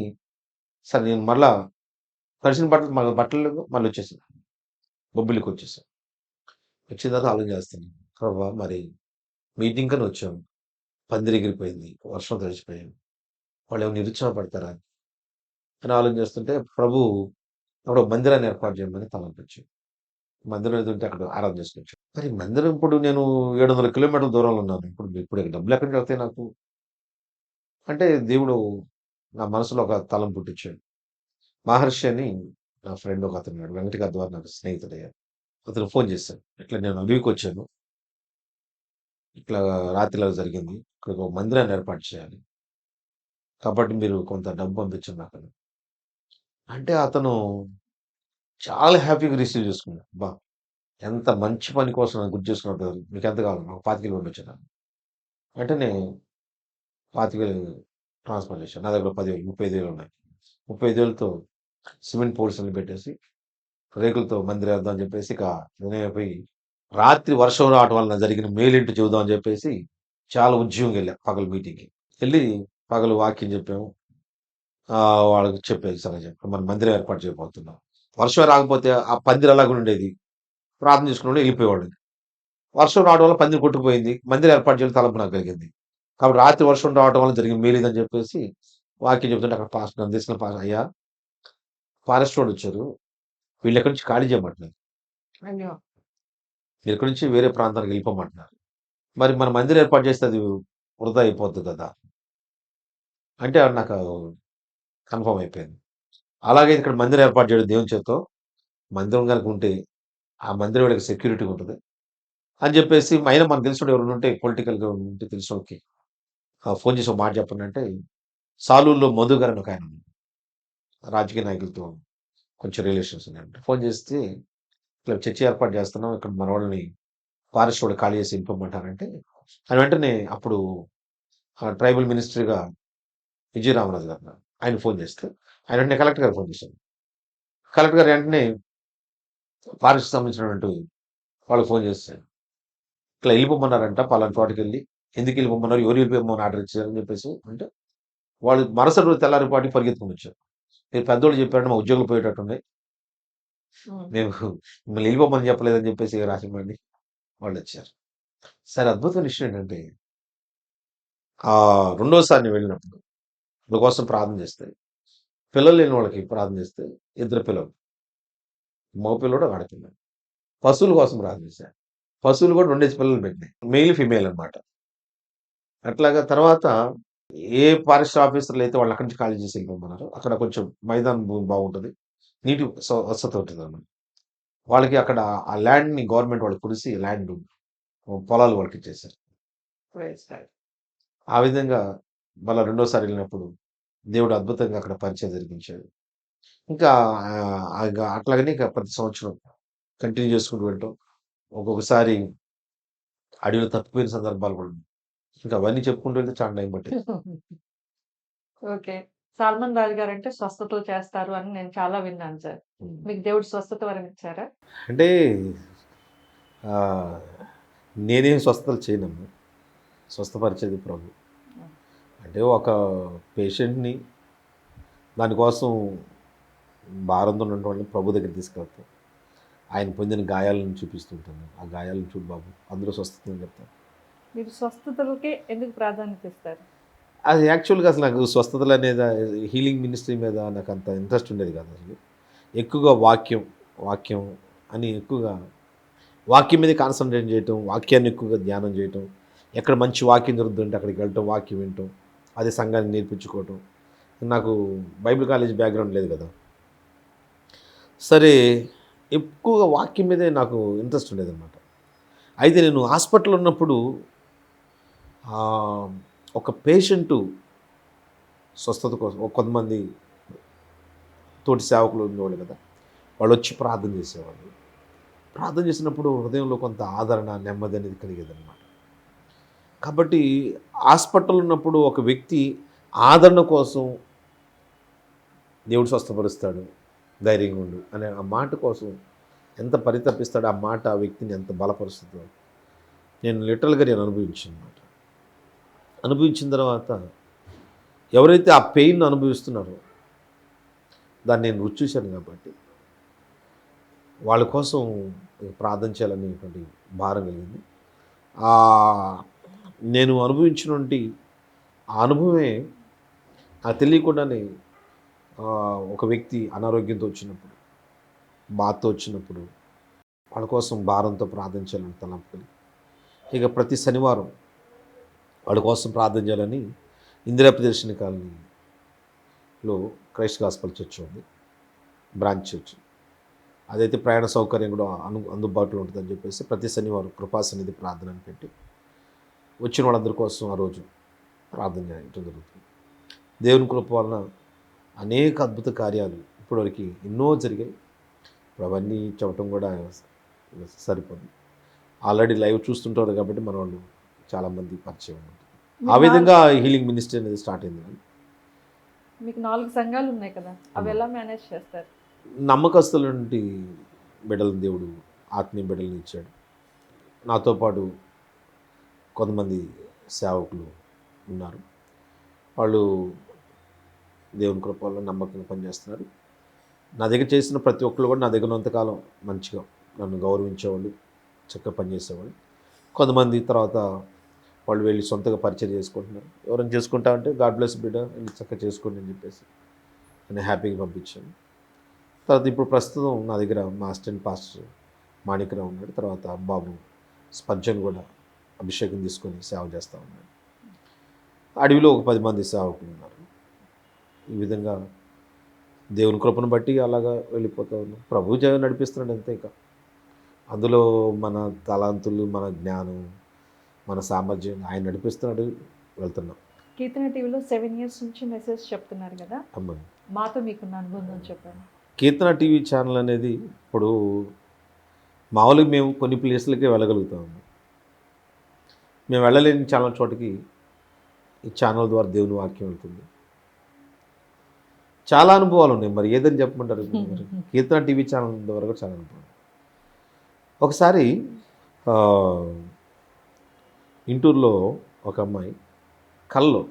సరే నేను మళ్ళా తడిసిన బట్టలు మళ్ళీ బట్టలు లేవు, మళ్ళీ వచ్చేసాను. బొబ్బిలికి వచ్చేసాను. వచ్చిన తర్వాత ఆలోచన చేస్తాను. ప్రభా మరి మీటింగ్ కని వచ్చాం. పందిరి ఎగిరిపోయింది. వర్షం తడిచిపోయాం. వాళ్ళు ఏమైనా నిరుత్సాహపడతారా అని ఆలోచన చేస్తుంటే ప్రభు అప్పుడు మందిరాన్ని ఏర్పాటు చేయమని తలంపొచ్చింది. మందిరం ఏదంటే అక్కడ ఆరాధన చేసుకోవచ్చు. మరి మందిరం ఇప్పుడు నేను 700 కిలోమీటర్ల దూరంలో ఉన్నాను. ఇప్పుడు డబ్బులు ఎక్కడి నుంచి వస్తాయి నాకు? అంటే దేవుడు నా మనసులో ఒక తలం పుట్టించాడు. మహర్షి అని నా ఫ్రెండ్ ఒక అతను ఉన్నాడు. వెంకట గారి ద్వారా నాకు స్నేహితుడయ్యాడు. అతను ఫోన్ చేశాడు. ఇట్లా నేను అడవికొచ్చాను. ఇట్లా రాత్రిలా జరిగింది. ఇక్కడ ఒక మందిరాన్ని ఏర్పాటు చేయాలి. కాబట్టి మీరు కొంత డబ్బు పంపించండి నాకని. అంటే అతను చాలా హ్యాపీగా రిసీవ్ చేసుకున్నాడు. అబ్బా! ఎంత మంచి పని కోసం నన్ను గుర్తు చేసుకున్నట్టు మీకెంత కావాలి? నాకు 25,000 పంపించండి అన్నాను. వెంటనే 25,000 ట్రాన్స్‌ఫర్ చేశాను. నా దగ్గర 10,000 35,000 ఉన్నాయి. 35,000తో సిమెంట్ పోల్స్ అన్ని పెట్టేసి, రేకులతో మందిరేద్దాం అని చెప్పేసి ఇక నిర్ణయమైపోయి, రాత్రి వర్షం రావటం వలన జరిగిన మేలేంటో చెబుదాం అని చెప్పేసి చాలా ఉద్యమంగా ఎళ్ళా పగలు మీటింగ్‌కి. ఎళ్లి పగలు వాక్యం చెప్పాము. వాళ్ళకి చెప్పేది సంగతి చెప్పాం. మనం మందిరం ఏర్పాటు చేయబోతున్నాం. వర్షం రాకపోతే ఆ పందిరి అలాగే ఉండేది. ప్రార్థన చేసుకునేవాడు, ఎళ్ళిపోయేవాడు. వర్షం రావడం వల్ల పందిరి కొట్టుకుపోయింది. మందిరం ఏర్పాటు చేయాలని తలంపు నాకు కలిగింది. కాబట్టి రాత్రి వర్షం రావడం వల్ల జరిగిన మేలేదని చెప్పేసి వాక్యం చెప్తుంటే అక్కడ పాస్టర్ నన్ను తీసుకున్న పాస్టర్ అయ్యా ఫారెస్ట్ రోడ్ వచ్చారు వీళ్ళు ఎక్కడి నుంచి ఖాళీ చేయమంటున్నారు అయ్యో! మీరు ఇక్కడి నుంచి వేరే ప్రాంతానికి వెళ్ళిపోమంటున్నారు మరి మన మందిరం ఏర్పాటు చేస్తే అది వృధా అయిపోద్ది కదా అంటే అది నాకు కన్ఫర్మ్ అయిపోయింది అలాగే ఇక్కడ మందిరం ఏర్పాటు చేయడం దేవుని చేత్తో మందిరం కనుక ఉంటే ఆ మందిరం వీళ్ళకి సెక్యూరిటీ ఉంటుంది అని చెప్పేసి అయినా మనకు తెలిసిన ఎవరైనా ఉంటే పొలిటికల్గా ఉంటే తెలిసిన వాళ్ళకి ఫోన్ చేసి ఒక మాట చెప్పండి అంటే సాలూరులో మధు గారు అని ఒక ఆయన ఉన్నారు. రాజకీయ నాయకులతో కొంచెం రిలేషన్స్ ఉన్నాయంటే ఫోన్ చేస్తే ఇట్లా చర్చ ఏర్పాటు చేస్తున్నాం ఇక్కడ మన వాళ్ళని ఫారెస్ట్ రోడ్ ఖాళీ చేసి వెళ్ళిపోమంటారంటే ఆయన వెంటనే అప్పుడు ట్రైబల్ మినిస్టర్గా విజయరామరాజు గారు ఉన్నారు. ఆయన ఫోన్ చేస్తే ఆయన వెంటనే కలెక్టర్ గారు ఫోన్ చేశారు కలెక్టర్ గారు వెంటనే ఫారెస్ట్ సంబంధించినటువంటి వాళ్ళకి ఫోన్ చేస్తాడు ఇట్లా వెళ్ళిపోమన్నారంట పలానా చోటకి వెళ్ళి ఎందుకు వెళ్ళిపోమన్నారు ఎవరు వెళ్ళిపోమని ఆర్డర్ ఇచ్చారని చెప్పేసి అంటే వాళ్ళు మరుసటి రోజు తెల్లారిపాటి పరిగెత్తుకుని వచ్చారు మీరు పెద్దోళ్ళు చెప్పారంటే మా ఉద్యోగులు పోయేటట్టున్నాయి మేము మిమ్మల్ని వెళ్ళిపోమని చెప్పలేదని చెప్పేసి రాసిమండి వాళ్ళు వచ్చారు సరే అద్భుతమైన విషయం ఏంటంటే ఆ రెండోసారి నేను వెళ్ళినప్పుడు వాళ్ళ కోసం ప్రార్థన చేస్తే పిల్లలు లేని వాళ్ళకి ప్రార్థన చేస్తే ఇద్దరు పిల్లలు మగ పిల్లడు ఆడపిల్లలు పశువుల కోసం ప్రార్థన చేశారు పశువులు కూడా రెండేసి పిల్లలు పెట్టినాయి మెయిల్ ఫిమేల్ అన్నమాట అట్లాగా తర్వాత ఏ ఫారెస్ట్ ఆఫీసర్లు అయితే వాళ్ళు అక్కడి నుంచి ఖాళీ చేసి వెళ్ళిపోమన్నారు అక్కడ కొంచెం మైదానం భూమి బాగుంటుంది నీటి స్వచ్ఛత ఉంటుంది అన్నమాట వాళ్ళకి అక్కడ ఆ ల్యాండ్ని గవర్నమెంట్ వాళ్ళకి కురిసి ల్యాండ్ పొలాలు వాళ్ళకి ఇచ్చేసారు ఆ విధంగా మళ్ళీ రెండోసారి వెళ్ళినప్పుడు దేవుడు అద్భుతంగా అక్కడ పరిచయం జరిగించాడు ఇంకా అట్లాగనే ఇక ప్రతి సంవత్సరం కంటిన్యూ చేసుకుంటూ వెళ్ళటం ఒక్కొక్కసారి అడవిలో తప్పిపోయిన సందర్భాలు కూడా ఉన్నాయి. ఇంకా అవన్నీ చెప్పుకుంటూ వెళ్తే చాలా టైం పట్టింది ఓకే. సాల్మన్ రాజు గారంటే స్వస్థతలు చేస్తారు అని నేను చాలా విన్నాను సార్. మీకు దేవుడు స్వస్థత వరం ఇచ్చారా? అంటే ఆ, నేనేం స్వస్థతలు చేయనమ్మా స్వస్థపరిచేది ప్రభు అంటే ఒక పేషెంట్ని దానికోసం భారంతో ఉన్నటువంటి వాళ్ళని ప్రభు దగ్గర తీసుకెళ్తాం ఆయన పొందిన గాయాలను చూపిస్తుంటాను ఆ గాయాలను చూడు బాబు అందులో స్వస్థత అని చెప్తాను మీరు స్వస్థతలకే ఎందుకు ప్రాధాన్యత ఇస్తారు? అది యాక్చువల్గా అసలు నాకు స్వస్థతలు అనేది హీలింగ్ మినిస్ట్రీ మీద నాకు అంత ఇంట్రెస్ట్ ఉండేది కాదు అసలు ఎక్కువగా వాక్యం అని ఎక్కువగా వాక్యం మీద కాన్సన్ట్రేట్ చేయటం వాక్యాన్ని ఎక్కువగా ధ్యానం చేయటం ఎక్కడ మంచి వాక్యం దొరుకుతుంటే అక్కడికి వెళ్ళటం వాక్యం వినటం అది సంఘాన్ని నేర్పించుకోవటం నాకు బైబిల్ కాలేజ్ బ్యాక్గ్రౌండ్ లేదు కదా సరే ఎక్కువగా వాక్యం మీదే నాకు ఇంట్రెస్ట్ ఉండేది అనమాట అయితే నేను హాస్పిటల్ ఉన్నప్పుడు ఒక పేషెంటు స్వస్థత కోసం కొంతమంది తోటి సేవకులు ఉండేవాళ్ళు కదా వాళ్ళు వచ్చి ప్రార్థన చేసేవాళ్ళు ప్రార్థన చేసినప్పుడు హృదయంలో కొంత ఆదరణ నెమ్మది అనేది కలిగేది అనమాట కాబట్టి హాస్పిటల్ ఉన్నప్పుడు ఒక వ్యక్తి ఆదరణ కోసం దేవుడు స్వస్థపరుస్తాడు ధైర్యంగా ఉండు అనే ఆ మాట కోసం ఎంత పరితపిస్తాడో ఆ మాట ఆ వ్యక్తిని ఎంత బలపరుస్తుందో నేను లిటరల్గా నేను అనుభవించాను అనమాట అనుభవించిన తర్వాత ఎవరైతే ఆ పెయిన్ అనుభవిస్తున్నారో దాన్ని నేను రుచి చూశాను కాబట్టి వాళ్ళ కోసం ప్రార్థన చేయాలనేటువంటి భారం కలిగింది నేను అనుభవించినటువంటి ఆ అనుభవమే నాకు తెలియకుండానే ఒక వ్యక్తి అనారోగ్యంతో వచ్చినప్పుడు బాధతో వచ్చినప్పుడు వాళ్ళ కోసం భారంతో ప్రార్థన చేయాలని తలంపుకొని ఇక ప్రతి శనివారం వాళ్ళ కోసం ప్రార్థన చేయాలని ఇందిరా ప్రదర్శన కాలనీలో క్రైస్ట్ గాస్పల్ చర్చ్ ఉంది బ్రాంచ్ చర్చ్ అదైతే ప్రయాణ సౌకర్యం కూడా అందుబాటులో ఉంటుందని చెప్పేసి ప్రతి శనివారం కృపాసన్నిధి ప్రార్థన అని పెట్టి వచ్చిన వాళ్ళందరి కోసం ఆ రోజు ప్రార్థన చేయడం జరుగుతుంది దేవుని కృప వలన అనేక అద్భుత కార్యాలు ఇప్పటివరకు ఎన్నో జరిగాయి ఇప్పుడు అవన్నీ చెప్పడం కూడా సరిపోదు ఆల్రెడీ లైవ్ చూస్తుంటారు కాబట్టి మన వాళ్ళు చాలామంది పరిచయం ఉంటుంది ఆ విధంగా హీలింగ్ మినిస్ట్రీ అనేది స్టార్ట్ అయింది మీకు 4 సంఘాలు ఉన్నాయి కదా అవి ఎలా మేనేజ్ చేస్తారు? నమ్మకస్తుల నుండి బిడ్డలను దేవుడు ఆత్మీయ బిడ్డలను ఇచ్చాడు నాతో పాటు కొంతమంది సేవకులు ఉన్నారు వాళ్ళు దేవుని కృప వల్ల నమ్మకంగా పనిచేస్తున్నారు నా దగ్గర చేసిన ప్రతి ఒక్కరు కూడా నా దగ్గర ఉన్నంతకాలం మంచిగా నన్ను గౌరవించేవాళ్ళు చక్కగా పనిచేసేవాళ్ళు కొంతమంది తర్వాత వాళ్ళు వెళ్ళి సొంతగా పరిచయం చేసుకుంటున్నారు. ఎవరైనా చేసుకుంటా అంటే గాడ్ బ్లెస్ బిడ్డ వెళ్ళి చక్కగా చేసుకోండి అని చెప్పేసి నేను హ్యాపీగా పంపించాను. తర్వాత ఇప్పుడు ప్రస్తుతం నా దగ్గర మా అసిస్టెంట్ పాస్టర్ మాణిక్రావు ఉన్నాడు. తర్వాత బాబు స్పర్జన్ కూడా అభిషేకం తీసుకొని సేవ చేస్తూ ఉన్నాడు. అడవిలో ఒక 10 మంది సేవకులు ఉన్నారు. ఈ విధంగా దేవుని కృపను బట్టి అలాగా వెళ్ళిపోతూ ఉన్నాం. ప్రభు జగన్ నడిపిస్తున్నాడు అంతే. ఇక అందులో మన తలాంతులు, మన జ్ఞానం, మన సామర్థ్యం ఆయన నడిపిస్తున్నాడు, వెళ్తున్నాం. కీర్తన టీవీలో 7 years నుంచి మెసేజ్ చెప్తున్నారు కదా, అమ్మాయి మాతో మీకున్న అనుబంధం చెప్పండి. కీర్తన టీవీ ఛానల్ అనేది ఇప్పుడు మామూలుగా మేము కొన్ని ప్లేస్లకే వెళ్ళగలుగుతాము. మేము వెళ్ళలేని ఛానల్ చోటకి ఈ ఛానల్ ద్వారా దేవుని వాక్యం వెళ్తుంది. చాలా అనుభవాలు ఉన్నాయి. మరి ఏదని చెప్పమంటారు? మరి కీర్తన టీవీ ఛానల్ వరకు చాలా అనుభవం. ఒకసారి ఇంటూరులో ఒక అమ్మాయి కల్లో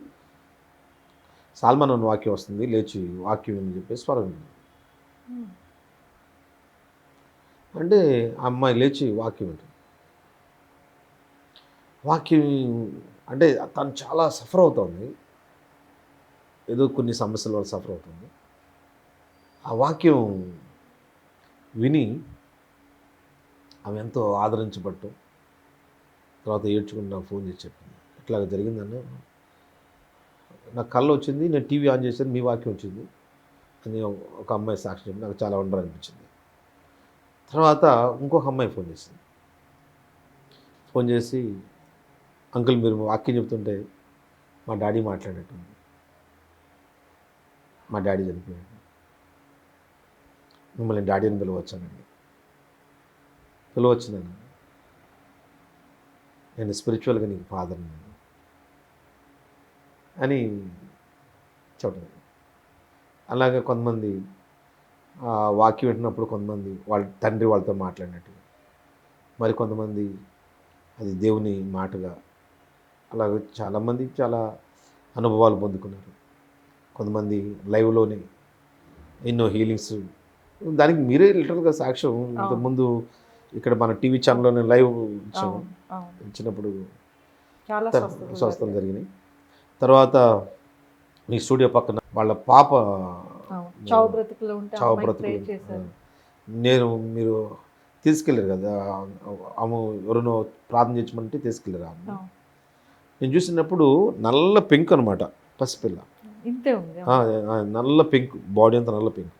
సాల్మన్ అన్న వాక్యం వస్తుంది, లేచి వాక్యం అని చెప్పేసి స్వరం. అంటే ఆ అమ్మాయి లేచి వాక్యం ఉంటుంది. వాక్యం అంటే తను చాలా సఫర్ అవుతుంది, ఏదో కొన్ని సమస్యల వల్ల సఫర్ అవుతుంది. ఆ వాక్యం విని ఆమె ఎంతో ఆదరించబట్టు తర్వాత ఏడ్చుకుని నాకు ఫోన్ చేసి చెప్పింది, ఇట్లాగ జరిగిందన్న, నాకు కళ్ళు వచ్చింది, నేను టీవీ ఆన్ చేశాను, మీ వాక్యం వచ్చింది అని ఒక అమ్మాయి సాక్షి చెప్పి నాకు చాలా వండర్ అనిపించింది. తర్వాత ఇంకొక అమ్మాయి ఫోన్ చేసింది. ఫోన్ చేసి, అంకుల్ మీరు వాక్యం చెప్తుంటే మా డాడీ మాట్లాడేటండి, మా డాడీ చనిపోయాడు, మిమ్మల్ని డాడీ అని పిలవచ్చానండి. పిలవచ్చిందని, నేను స్పిరిచువల్గా నీకు ఫాదర్ని అని చెప్పడం. అలాగే కొంతమంది వాక్యం వింటున్నప్పుడు కొంతమంది వాళ్ళ తండ్రి వాళ్ళతో మాట్లాడినట్టు, మరి కొంతమంది అది దేవుని మాటగా, అలాగే చాలామంది చాలా అనుభవాలు పొందుకున్నారు. కొంతమంది లైవ్లోనే ఎన్నో హీలింగ్స్. దానికి మీరే లిటరల్గా సాక్ష్యం. ఇంతకుముందు ఇక్కడ మన టీవీ ఛానల్లోనే లైవ్ ఇచ్చాము, ఇచ్చినప్పుడు స్వస్థతలు జరిగినాయి. తర్వాత మీ స్టూడియో పక్కన వాళ్ళ పాప చావు బ్రతుకులు, నేను మీరు తీసుకెళ్ళారు కదా, ఆమె ఎవరినో ప్రార్థన చేయమంటే తీసుకెళ్ళారు. ఆమె నేను చూసినప్పుడు నల్ల పెంక్ అనమాట, పసిపిల్ల, నల్ల పెంక్, బాడీ అంతా నల్ల పెంక్.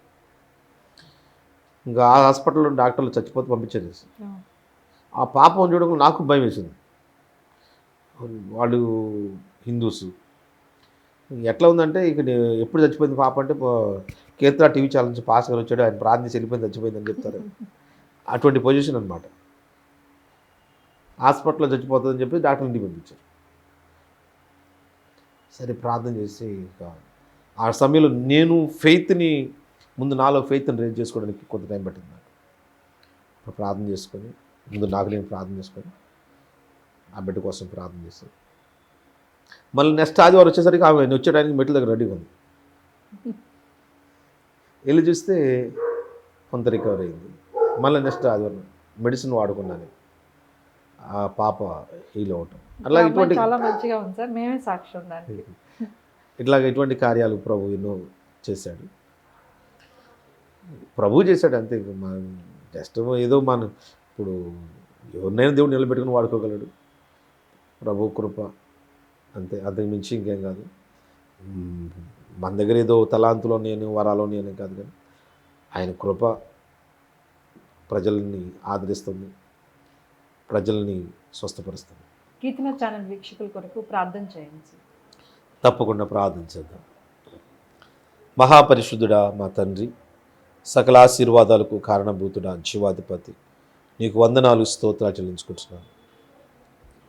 ఇంకా ఆ హాస్పిటల్లో డాక్టర్లు చచ్చిపోతే పంపించారు. ఆ పాపం చూడడం నాకు భయం వేసింది. వాళ్ళు హిందూస్. ఎట్లా ఉందంటే ఇక ఎప్పుడు చచ్చిపోయింది పాప అంటే, కీర్తన టీవీ ఛానల్ నుంచి పాస్ గారు వచ్చాడు, ఆయన ప్రార్థన వెళ్ళిపోయింది, చచ్చిపోయిందని చెప్తారు. అటువంటి పొజిషన్ అనమాట. హాస్పిటల్లో చచ్చిపోతుందని చెప్పి డాక్టర్ ఇంటికి పంపించారు. సరే ప్రార్థన చేసి, ఆ సమయంలో నేను ఫెయిత్ని ముందు నాలో ఫెయిత్ని రేజ్ చేసుకోవడానికి కొంత టైం పట్టింది నాకు. ప్రార్థన చేసుకొని ముందు నాకు నేను ప్రార్థన చేసుకొని ఆ బిడ్డ కోసం ప్రార్థన చేస్తాను. మళ్ళీ నెక్స్ట్ ఆదివారం వచ్చేసరికి ఆమె వచ్చేయడానికి మెట్ల దగ్గర రెడీగా ఉంది. వెళ్ళి చూస్తే కొంత రికవర్ అయింది. మళ్ళీ నెక్స్ట్ ఆదివారం మెడిసిన్ వాడుకున్నాను, ఆ పాప హీల్ అవటం. అలా ఇటువంటి చాలా మంచిగా ఉంది సార్, మేమే సాక్ష్యం దానికి. ఇట్లాగ ఇటువంటి కార్యాలు ప్రభు ఎన్నో చేశాడు. ప్రభు చేశాడు అంతే. మన జస్ట్ ఏదో మన ఇప్పుడు ఎవరినైనా దేవుడు నిలబెట్టుకుని వాడుకోగలడు, ప్రభు కృప అంతే, అంతకు మించి ఇంకేం కాదు. మన దగ్గర ఏదో తలాంతులో నేను వరాలో నేను కాదు, కానీ ఆయన కృప ప్రజల్ని ఆదరిస్తుంది, ప్రజల్ని స్వస్థపరుస్తుంది. కీర్తన ఛానల్ వీక్షకుల కొరకు ప్రార్థన చేయండి. తప్పకుండా ప్రార్థన చేద్దాం. మహాపరిశుద్ధుడా మా తండ్రి, సకల ఆశీర్వాదాలకు కారణభూతుడా, జీవాధిపతి, నీకు వందనాలు స్తోత్రాలు చెల్లించుకుంటున్నాను.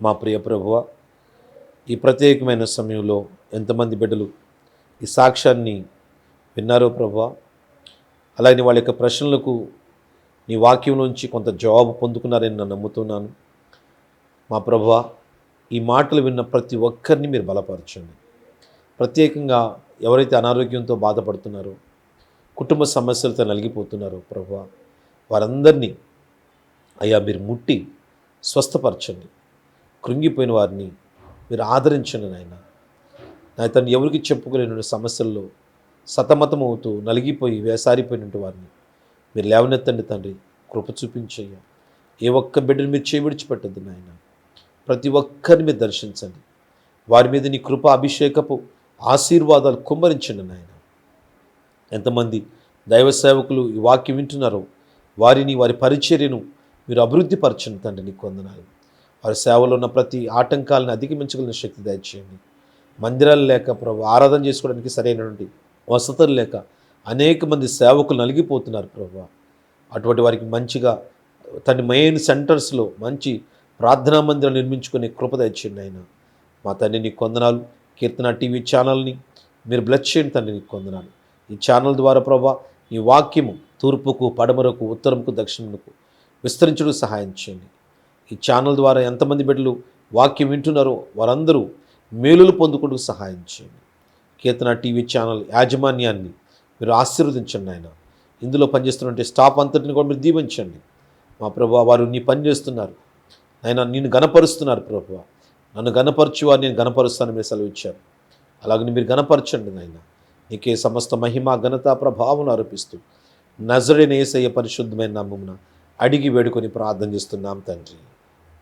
మా ప్రియ ప్రభువ, ఈ ప్రత్యేకమైన సమయంలో ఎంతమంది బిడ్డలు ఈ సాక్ష్యాన్ని విన్నారో ప్రభువ, అలాగే వాళ్ళ యొక్క ప్రశ్నలకు నీ వాక్యం నుంచి కొంత జవాబు పొందుకున్నారని నేను నమ్ముతున్నాను. మా ప్రభువ, ఈ మాటలు విన్న ప్రతి ఒక్కరిని మీరు బలపరచండి. ప్రత్యేకంగా ఎవరైతే అనారోగ్యంతో బాధపడుతున్నారో, కుటుంబ సమస్యలతో నలిగిపోతున్నారో ప్రభువ, వారందరినీ అయ్యా మీరు ముట్టి స్వస్థపరచండి. కృంగిపోయిన వారిని మీరు ఆదరించండి నాయన. నా తండ్రి ఎవరికి చెప్పుకోలేని సమస్యల్లో సతమతమవుతూ నలిగిపోయి వేసారిపోయినట్టు వారిని మీరు లేవనెత్తండి తండ్రి. కృప చూపించయ్యా. ఏ ఒక్క బిడ్డని మీరు చేవిడిచిపెట్టద్దు నాయన. ప్రతి ఒక్కరిని మీరు దర్శించండి. వారి మీద నీ కృప అభిషేకపు ఆశీర్వాదాలు కుమ్మరించండి నాయన. ఎంతమంది దైవ సేవకులు ఈ వాక్యం వింటున్నారో వారిని, వారి పరిచర్యను మీరు అభివృద్ధి పరచండి తండ్రి. నీకు వందనాలు. వారి సేవలో ఉన్న ప్రతి ఆటంకాలను అధిగమించగలిగిన శక్తి దయచేయండి. మందిరాలు లేక ప్రభు ఆరాధన చేసుకోవడానికి సరైనటువంటి వసతులు లేక అనేక మంది సేవకులు నలిగిపోతున్నారు ప్రభు. అటువంటి వారికి మంచిగా తన మెయిన్ సెంటర్స్లో మంచి ప్రార్థనా మందిరం నిర్మించుకునే కృప దయచేయండి ఆయన. మా తండ్రి నీకు వందనాలు. కీర్తన టీవీ ఛానల్ని మీరు బ్లెస్ చేయండి తండ్రి. నీకు వందనాలు. ఈ ఛానల్ ద్వారా ప్రభా ఈ వాక్యము తూర్పుకు, పడమరకు, ఉత్తరంకు, దక్షిణముకు విస్తరించడం సహాయం చేయండి. ఈ ఛానల్ ద్వారా ఎంతమంది బిడ్డలు వాక్యం వింటున్నారో వారందరూ మేలులు పొందుకుంటూ సహాయం చేయండి. కీర్తన టీవీ ఛానల్ యాజమాన్యాన్ని మీరు ఆశీర్వదించండి ఆయన. ఇందులో పనిచేస్తున్నటువంటి స్టాఫ్ అంతటిని కూడా మీరు దీవించండి. మా ప్రభా వారు నీ పని చేస్తున్నారు ఆయన, నిన్ను గణపరుస్తున్నారు ప్రభా. నన్ను గణపరచు వారు నేను గణపరుస్తాను మీరు సెలవు ఇచ్చారు. అలాగే మీరు గణపరచండి నాయన. నీకే సమస్త మహిమ, ఘనత, ప్రభావం ఆరోపిస్తూ నజరేయుడైన యేసయ్య పరిశుద్ధమైన నామమున అడిగి వేడుకొని ప్రార్థన చేస్తున్నాం తండ్రి.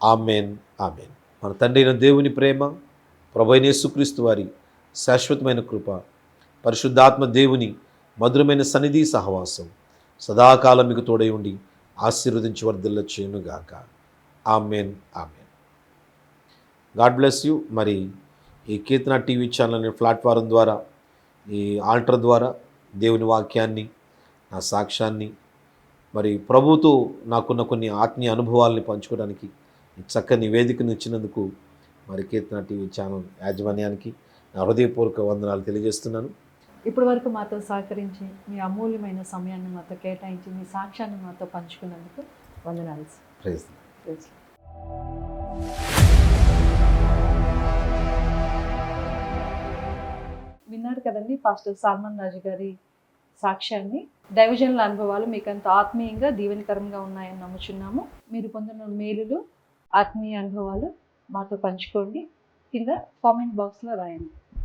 Amen, amen. మన తండ్రి అయిన దేవుని ప్రేమ, ప్రభువైన యేసుక్రీస్తు వారి శాశ్వతమైన కృప, పరిశుద్ధాత్మ దేవుని మధురమైన సన్నిధి సహవాసం సదాకాలం మీకు తోడై ఉండి ఆశీర్వదించి వర్ధిల్ల చేయునుగాక. Amen, amen. God bless you. మరి ఈ కీర్తన టీవీ ఛానల్ అనే ప్లాట్ఫారం ద్వారా, ఈ ఆల్టర్ ద్వారా దేవుని వాక్యాన్ని, నా సాక్ష్యాన్ని, మరి ప్రభువుతో నాకున్న కొన్ని ఆత్మీయ అనుభవాల్ని పంచుకోవడానికి ఈ చక్కని వేదికను ఇచ్చినందుకు మరి కీర్తన టీవీ ఛానల్ యాజమాన్యానికి నా హృదయపూర్వక వందనాలు తెలియజేస్తున్నాను. ఇప్పటి వరకు మాతో సహకరించి మీ అమూల్యమైన సమయాన్ని మాతో కేటాయించి మీ సాక్ష్యాన్ని మాతో పంచుకున్నందుకు వందనాలు. ప్రైజ్. విన్నారు కదండి పాస్టర్ సాల్మన్ రాజు గారి సాక్ష్యాన్ని. దైవజనుల అనుభవాలు మీకు అంత ఆత్మీయంగా దీవెనకరంగా ఉన్నాయని నమ్ముచున్నాము. మీరు పొందిన మేలులు, ఆత్మీయ అనుభవాలు మాతో పంచుకోండి. కింద కామెంట్ బాక్స్లో రాయండి.